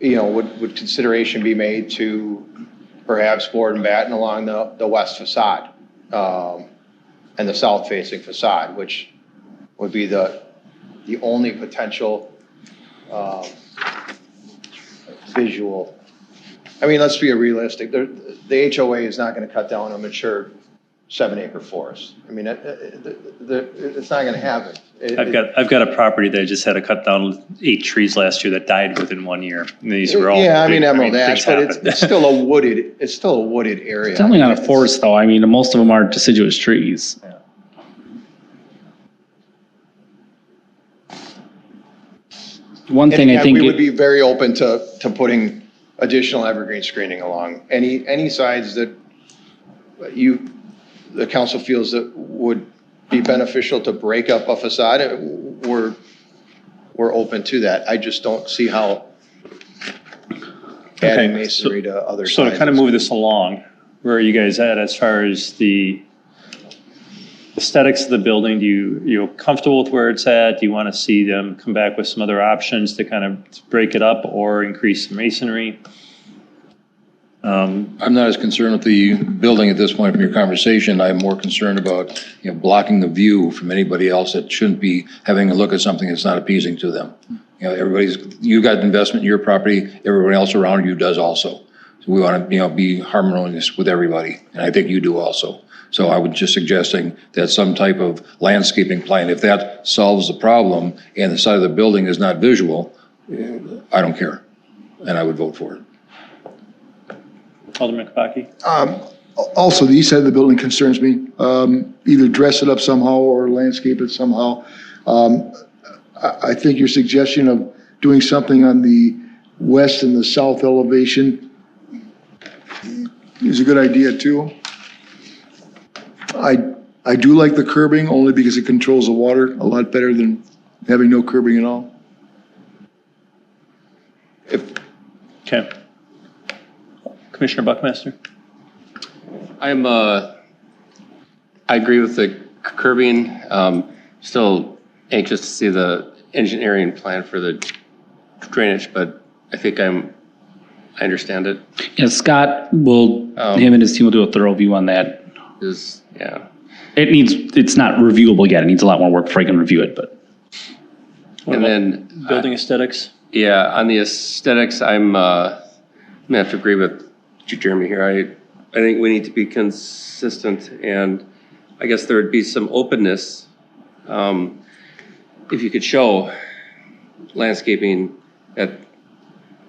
would consideration be made to perhaps board and batten along the west facade and the south-facing facade, which would be the only potential visual. I mean, let's be realistic. The HOA is not going to cut down a mature 7-acre forest. I mean, it's not going to happen. I've got a property that I just had to cut down 8 trees last year that died within 1 year. And these were all Emerald ash, but it's still a wooded. It's still a wooded area. It's definitely not a forest, though. I mean, most of them are deciduous trees. Yeah. One thing I think we would be very open to putting additional evergreen screening along any sides that the council feels that would be beneficial to break up a facade. We're open to that. I just don't see how adding masonry to other sides. So to kind of move this along, where are you guys at as far as the aesthetics of the building? Do you comfortable with where it's at? Do you want to see them come back with some other options to kind of break it up or increase the masonry? I'm not as concerned with the building at this point from your conversation. I'm more concerned about, blocking the view from anybody else that shouldn't be having a look at something that's not appeasing to them. You've got investment in your property, everyone else around you does also. So we want to, be harmonious with everybody, and I think you do also. So I would just suggesting that some type of landscaping plan, if that solves the problem and the side of the building is not visual, I don't care, and I would vote for it. Alderman Kabaki? Also, the east side of the building concerns me. Either dress it up somehow or landscape it somehow. I think your suggestion of doing something on the west and the south elevation is a good idea too. I do like the curbing only because it controls the water a lot better than having no curbing at all. Okay. Commissioner Buckmaster? I agree with the curbing. Still anxious to see the engineering plan for the drainage, but I think I understand it. Yeah, Scott will, him and his team will do a thorough view on that. It's not reviewable yet. It needs a lot more work before I can review it, but. And then building aesthetics? Yeah, on the aesthetics, I'm gonna have to agree with Jeremy here. I think we need to be consistent, and I guess there would be some openness if you could show landscaping that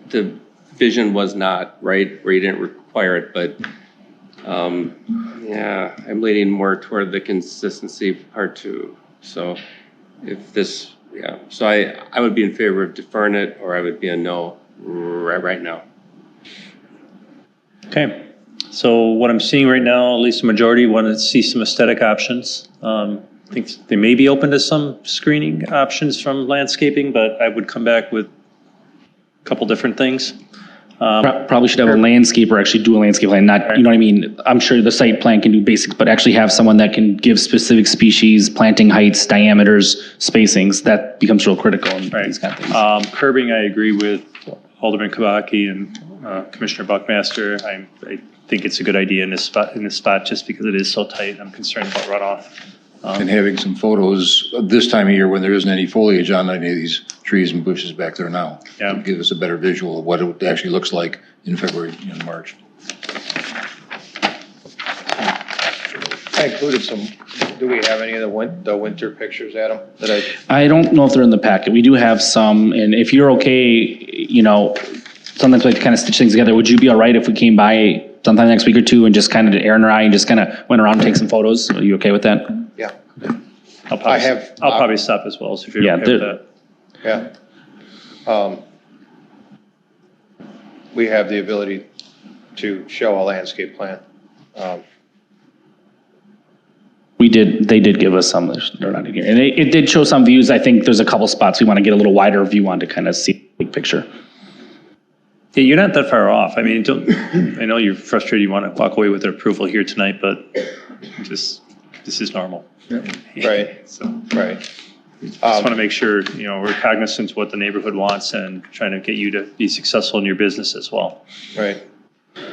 the vision was not right, where you didn't require it, but yeah, I'm leaning more toward the consistency part too. So if this, so I would be in favor of deferring it, or I would be a no right now. Okay, so what I'm seeing right now, at least the majority want to see some aesthetic options. I think they may be open to some screening options from landscaping, but I would come back with a couple different things. Probably should have a landscaper actually do a landscape plan, not, you know what I mean? I'm sure the site plan can do basics, but actually have someone that can give specific species, planting heights, diameters, spacings. That becomes real critical in these kind of things. Curbing, I agree with Alderman Kabaki and Commissioner Buckmaster. I think it's a good idea in this spot just because it is so tight. I'm concerned about runoff. And having some photos this time of year when there isn't any foliage on any of these trees and bushes back there now. Yeah. To give us a better visual of what it actually looks like in February and March. I included some, do we have any of the winter pictures, Adam, that I don't know if they're in the packet. We do have some, and if you're okay, sometimes we kind of stitch things together. Would you be all right if we came by sometime next week or two and just kind of did Aaron and I and just kind of went around and take some photos? Are you okay with that? Yeah. I'll probably stop as well, so if you're okay with that. Yeah. we have the ability to show a landscape plan. They did give us some, they're not in here. And it did show some views. I think there's a couple spots we want to get a little wider view on to kind of see the big picture. Yeah, you're not that far off. I mean, I know you're frustrated, you want to walk away with an approval here tonight, but this is normal. Right. So, Right. just want to make sure, we're cognizant of what the neighborhood wants and trying to get you to be successful in your business as well. Right.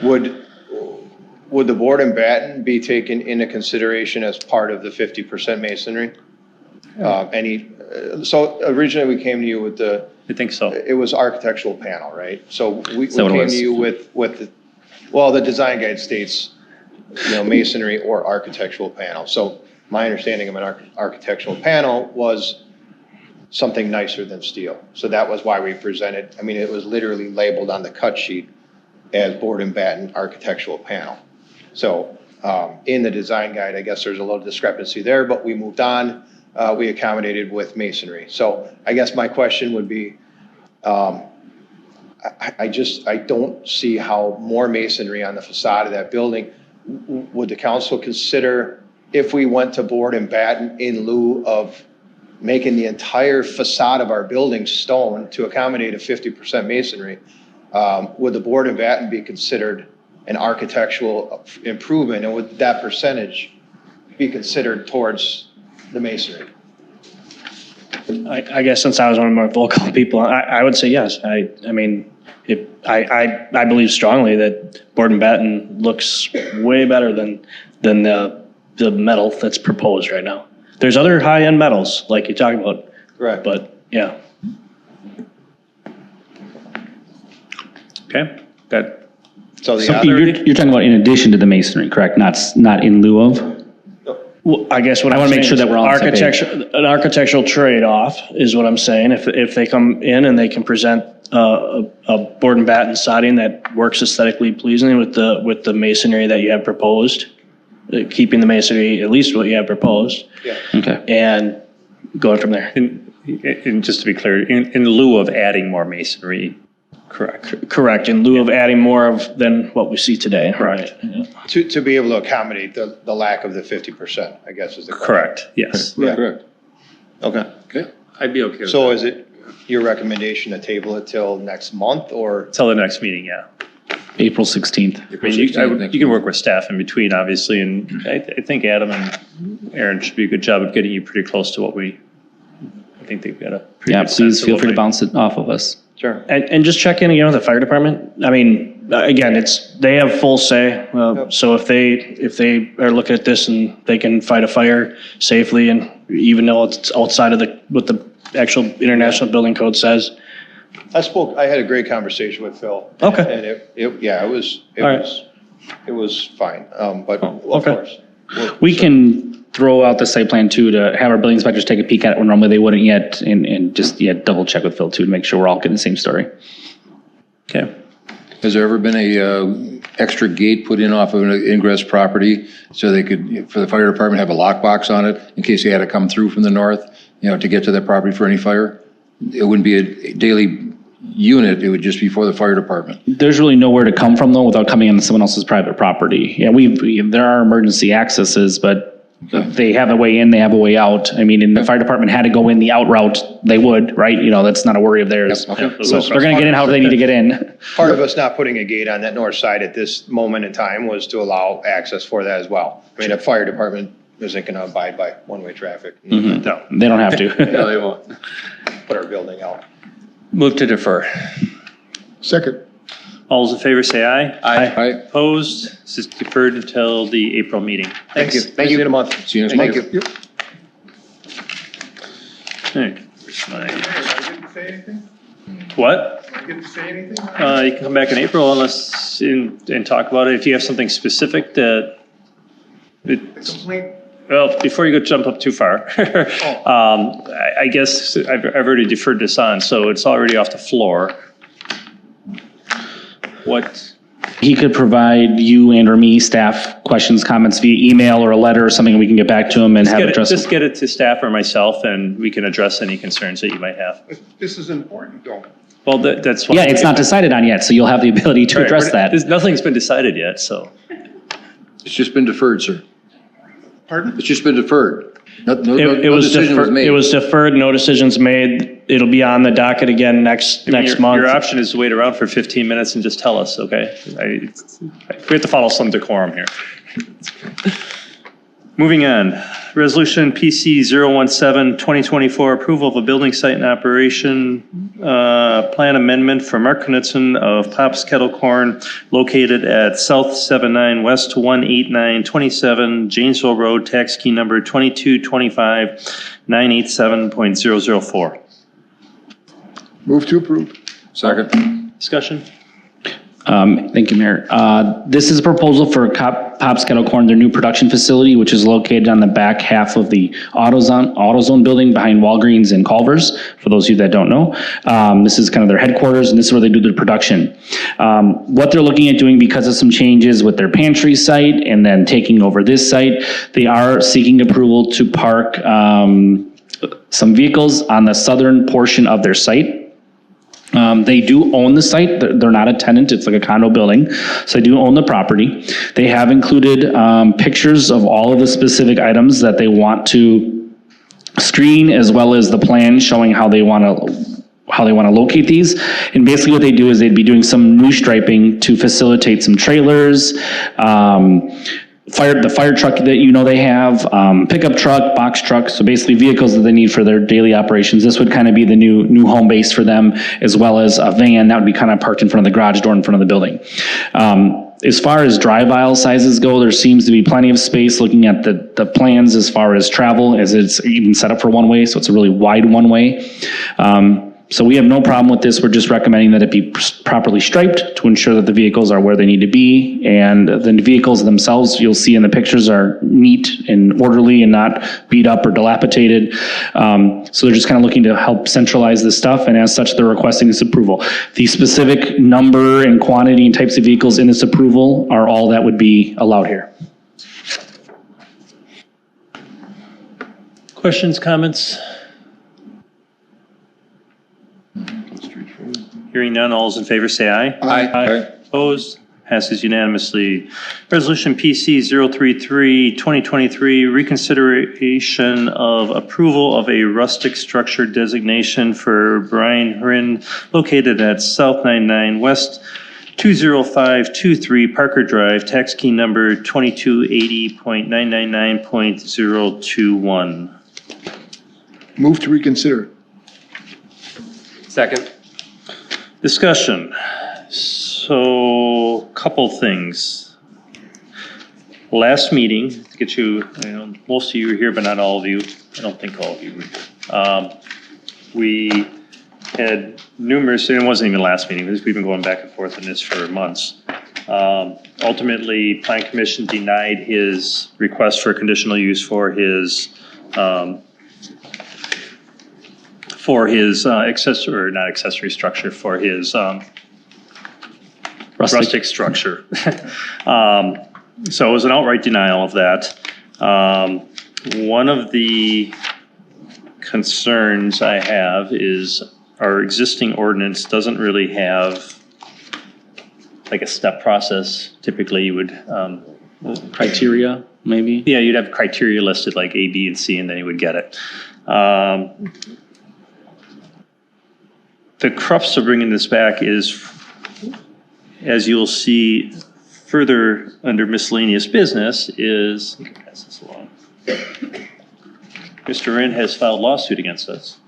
Would the board in Batten be taken into consideration as part of the 50% masonry? So originally we came to you with I think so. It was architectural panel, right? So we that what it came was? to you with the design guide states, masonry or architectural panel. So my understanding of an architectural panel was something nicer than steel. So that was why we presented, it was literally labeled on the cut sheet as board and batten architectural panel. So in the design guide, I guess there's a little discrepancy there, but we moved on. We accommodated with masonry. So I guess my question would be, I don't see how more masonry on the facade of that building. Would the council consider if we went to board and batten in lieu of making the entire facade of our building stone to accommodate a 50% masonry, would the board and batten be considered an architectural improvement, and would that percentage be considered towards the masonry? I guess since I was one of the more vocal people, I would say yes. I believe strongly that board and batten looks way better than the metal that's proposed right now. There's other high-end metals like you talk about. Correct. But yeah. Okay, good. So You're talking about in addition to the masonry, correct? Not in lieu of? Well, I guess what I I'm wanna make saying sure that we're all on the same page. an architectural trade-off is what I'm saying. If they come in and they can present a board and batten siding that works aesthetically pleasing with the masonry that you have proposed, keeping the masonry at least what you have proposed. Yeah. Okay. And going from there. And just to be clear, in lieu of adding more masonry, correct? Correct, in lieu of adding more of than what we see today. Right. Yeah. To be able to accommodate the lack of the 50%, I guess is the question. Correct, yes. Yeah. Correct. Okay. I'd be okay with So that. is it your recommendation to table it till next month, or? Till the next meeting, yeah. April 16th. I mean, you can work with staff in between, obviously, and I think Adam and Aaron should do a good job of getting you pretty close to what I think they've got a pretty Yeah, good sense please of feel what free to we- bounce it off of us. Sure. And just check in again with the fire department. I mean, again, they have full say. So if they are looking at this and they can fight a fire safely, and even though it's outside of what the actual international building code says. I had a great conversation with Phil. Okay. And it was fine. But of Okay. course. We can throw out the site plan too, to have our building inspectors take a peek at it when normally they wouldn't yet, and just double check with Phil too, to make sure we're all getting the same story. Okay. Has there ever been a extra gate put in off of an ingress property so they could, for the fire department, have a lockbox on it in case they had to come through from the north, to get to that property for any fire? It wouldn't be a daily unit, it would just be for the fire department. There's really nowhere to come from though without coming on someone else's private property. Yeah, there are emergency accesses, but they have a way in, they have a way out. I mean, if the fire department had to go in the out route, they would, right? That's not a worry of theirs. Okay. So they're gonna get in however they need to get in. Part of us not putting a gate on that north side at this moment in time was to allow access for that as well. I mean, a fire department isn't gonna abide by one-way traffic. Mhm. No. They don't have to. No, they won't. Put our building out. Move to defer. Second. All those in favor say aye. Aye. Opposed? This is deferred until the April meeting. Thank you. Thanks. Thank you. See you in a month. See you next month. Thank you. All right. Where's my- I get to say anything? What? I get to say anything? You can come back in April and talk about it. If you have something specific that, Complaint? well, before you go jump up too far, I guess I've already deferred this on, so it's already off the floor. What? He could provide you and or me staff questions, comments via email or a letter or something, and we can get back to him and have it addressed. Just get it to staff or myself, and we can address any concerns that you might have. This is important, though. Well, that's why. Yeah, it's not decided on yet, so you'll have the ability to address that. Nothing's been decided yet, so. It's just been deferred, sir. Pardon? It's just been deferred. No It was decision was made. It was deferred, no decisions made. It'll be on the docket again next month. Your option is to wait around for 15 minutes and just tell us, okay? We have to follow some decorum here. Moving on, Resolution PC 017-2024, approval of a building site and operation plan amendment for Mark Knudsen of Pop's Kettle Corn located at South 79 West 18927 Janesville Road, tax key number 2225987.004. Move to approve. Second. Discussion? Thank you, Mayor. This is a proposal for Pop's Kettle Corn, their new production facility, which is located on the back half of the AutoZone building behind Walgreens and Culver's, for those of you that don't know. This is kind of their headquarters, and this is where they do their production. What they're looking at doing, because of some changes with their pantry site and then taking over this site, they are seeking approval to park some vehicles on the southern portion of their site. They do own the site. They're not a tenant. It's like a condo building. So they do own the property. They have included pictures of all of the specific items that they want to screen, as well as the plan showing how they want to locate these. And basically what they do is they'd be doing some new striping to facilitate some trailers, the fire truck that they have, pickup truck, box truck, so basically vehicles that they need for their daily operations. This would kind of be the new home base for them, as well as a van that would be kind of parked in front of the garage door in front of the building. As far as drive aisle sizes go, there seems to be plenty of space looking at the plans as far as travel, as it's even set up for one way, so it's a really wide one way. So we have no problem with this. We're just recommending that it be properly striped to ensure that the vehicles are where they need to be. And the vehicles themselves, you'll see in the pictures, are neat and orderly and not beat up or dilapidated. So they're just kind of looking to help centralize this stuff. And as such, they're requesting this approval. The specific number and quantity and types of vehicles in this approval are all that would be allowed here. Questions, comments? Hearing none, all those in favor say aye. Aye. Opposed? Passes unanimously. Resolution PC 033-2023, reconsideration of approval of a rustic structure designation for Brian Hrin located at South 99 West 20523 Parker Drive, tax key number 2280.999.021. Move to reconsider. Second. Discussion. So, couple things. Last meeting, to get you, most of you were here, but not all of you. I don't think all of you were here. We had numerous, and it wasn't even last meeting, we've been going back and forth on this for months. Ultimately, Plan Commission denied his request for conditional use for his accessory structure, for his rustic structure. So it was an outright denial of that. One of the concerns I have is our existing ordinance doesn't really have like a step process. Typically you would Criteria, maybe? Yeah, you'd have criteria listed like A, B, and C, and then you would get it. The crux of bringing this back is, as you'll see further under miscellaneous business, is, I can pass this along. Mr. Wren has filed lawsuit against us,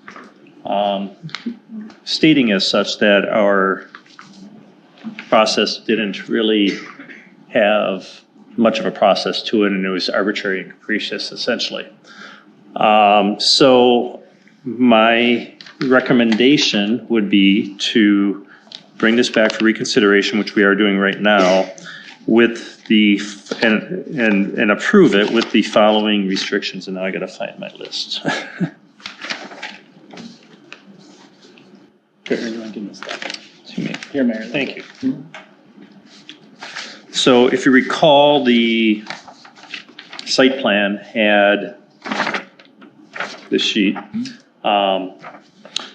stating as such that our process didn't really have much of a process to it, and it was arbitrary and capricious, essentially. So my recommendation would be to bring this back for reconsideration, which we are doing right now, with the and approve it with the following restrictions. And now I got to find my list. Here, Mayor. Thank you. So if you recall, the site plan had this sheet.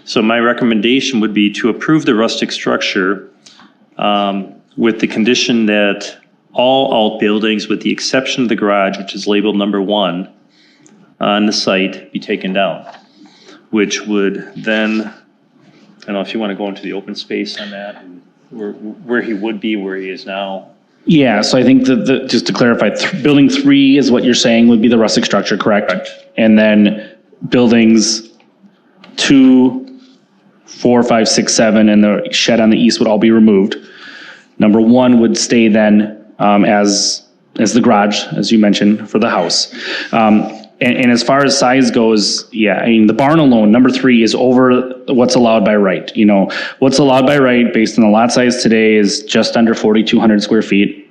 So my recommendation would be to approve the rustic structure with the condition that all outbuildings, with the exception of the garage, which is labeled number 1 on the site, be taken down, which would then, I don't know if you want to go into the open space on that, and where he would be, where he is now. Yeah, so I think just to clarify, building 3 is what you're saying would be the rustic structure, correct? Correct. And then buildings 2, 4, 5, 6, 7, and the shed on the east would all be removed. Number 1 would stay then as the garage, as you mentioned, for the house. And as far as size goes, yeah, I mean, the barn alone, number 3, is over what's allowed by right. You know, what's allowed by right based on the lot size today is just under 4,200 square feet.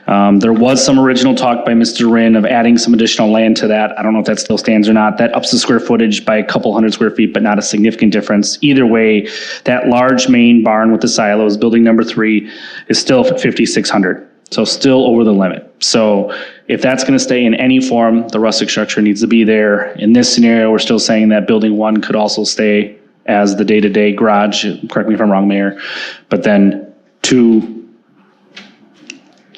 There was some original talk by Mr. Rinn of adding some additional land to that. I don't know if that still stands or not. That ups the square footage by a couple hundred square feet, but not a significant difference. Either way, that large main barn with the silos, building number 3, is still 5,600. So still over the limit. So if that's going to stay in any form, the rustic structure needs to be there. In this scenario, we're still saying that building 1 could also stay as the day-to-day garage. Correct me if I'm wrong, Mayor. But then 2,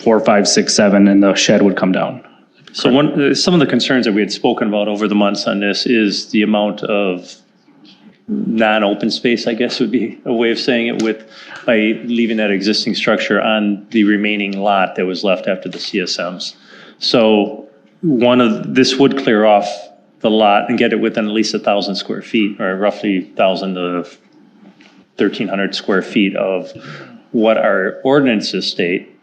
4, 5, 6, 7, and the shed would come down. So some of the concerns that we had spoken about over the months on this is the amount of non-open space, I guess would be a way of saying it, by leaving that existing structure on the remaining lot that was left after the CSMs. So this would clear off the lot and get it within at least 1,000 square feet, or roughly 1,000 to 1,300 square feet of what our ordinances state.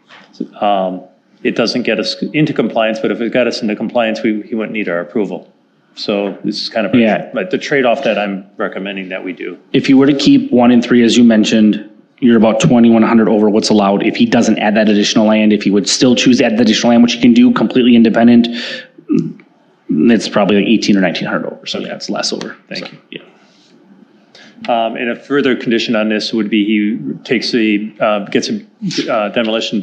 It doesn't get us into compliance, but if it got us into compliance, he wouldn't need our approval. So this is kind of like the trade-off that I'm recommending that we do. If you were to keep 1 and 3, as you mentioned, you're about 2,100 over what's allowed. If he doesn't add that additional land, if he would still choose to add the additional land, which he can do completely independent, it's probably like 1,800 or 1,900 over. So yeah, it's less over. Thank you. Yeah. And a further condition on this would be he gets a demolition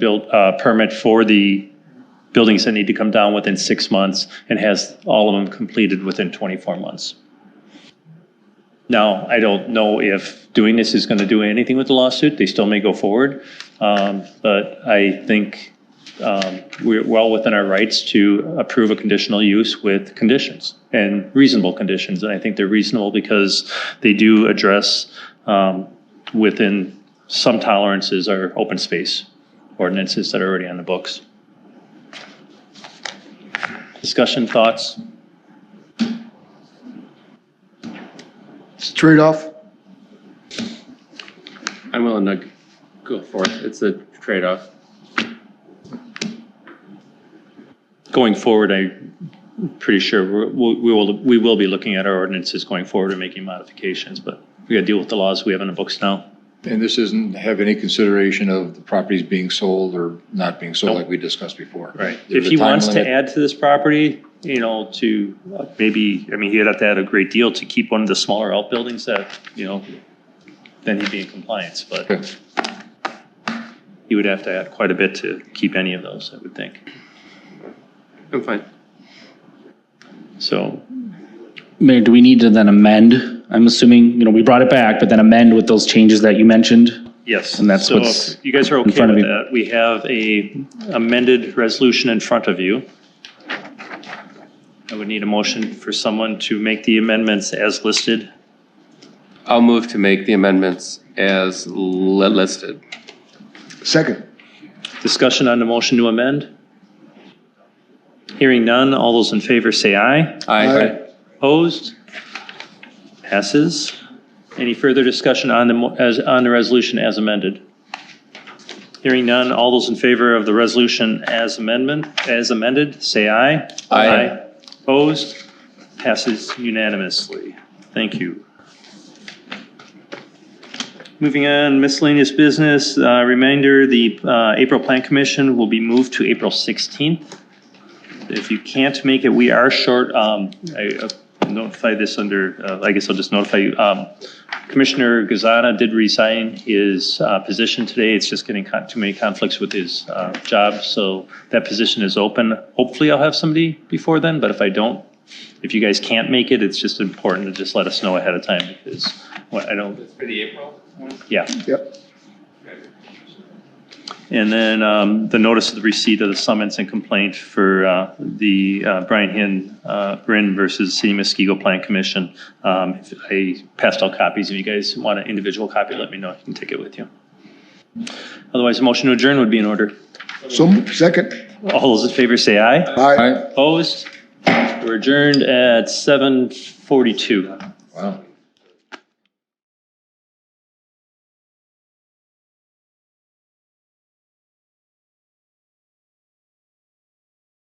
permit for the buildings that need to come down within 6 months and has all of them completed within 24 months. Now, I don't know if doing this is going to do anything with the lawsuit. They still may go forward. But I think we're well within our rights to approve a conditional use with conditions and reasonable conditions. And I think they're reasonable because they do address within some tolerances our open space ordinances that are already on the books. Discussion, thoughts? It's a trade-off. I'm willing to go for it. It's a trade-off. Going forward, I'm pretty sure we will be looking at our ordinances going forward and making modifications, but we got to deal with the laws we have in the books now. And this doesn't have any consideration of the properties being sold or not being sold, Nope. like we discussed before. Right. There's If a he time wants to limit. add to this property, to maybe, he'd have to add a great deal to keep one of the smaller outbuildings that, then he'd be in compliance, but Okay. he would have to add quite a bit to keep any of those, I would think. I'm fine. So, Mayor, do we need to then amend? I'm assuming, we brought it back, but then amend with those changes that you mentioned? yes. And that's So what's if you guys are in okay front of with you. that, we have a amended resolution in front of you. I would need a motion for someone to make the amendments as listed. I'll move to make the amendments as listed. Second. Discussion on the motion to amend? Hearing none, all those in favor say aye. Aye. Opposed? Passes. Any further discussion on the resolution as amended? Hearing none, all those in favor of the resolution as amended, say aye. Aye. Opposed? Passes unanimously. Thank you. Moving on, miscellaneous business. Reminder, the April Plan Commission will be moved to April 16th. If you can't make it, we are short. I notify this under, I guess I'll just notify you. Commissioner Gazana did resign his position today. It's just getting too many conflicts with his job, so that position is open. Hopefully I'll have somebody before then, but if I don't, If you guys can't make it, it's just important to just let us know ahead of time because I don't. For the April one? Yeah. Yep. And then the notice of the receipt of the summons and complaint for the Brian Bryn versus City Muskego Plan Commission. I passed out copies. If you guys want an individual copy, let me know. You can take it with you. Otherwise, a motion to adjourn would be in order. So, second. All those in favor say aye. Aye. Opposed? We're adjourned at 7:42. Wow.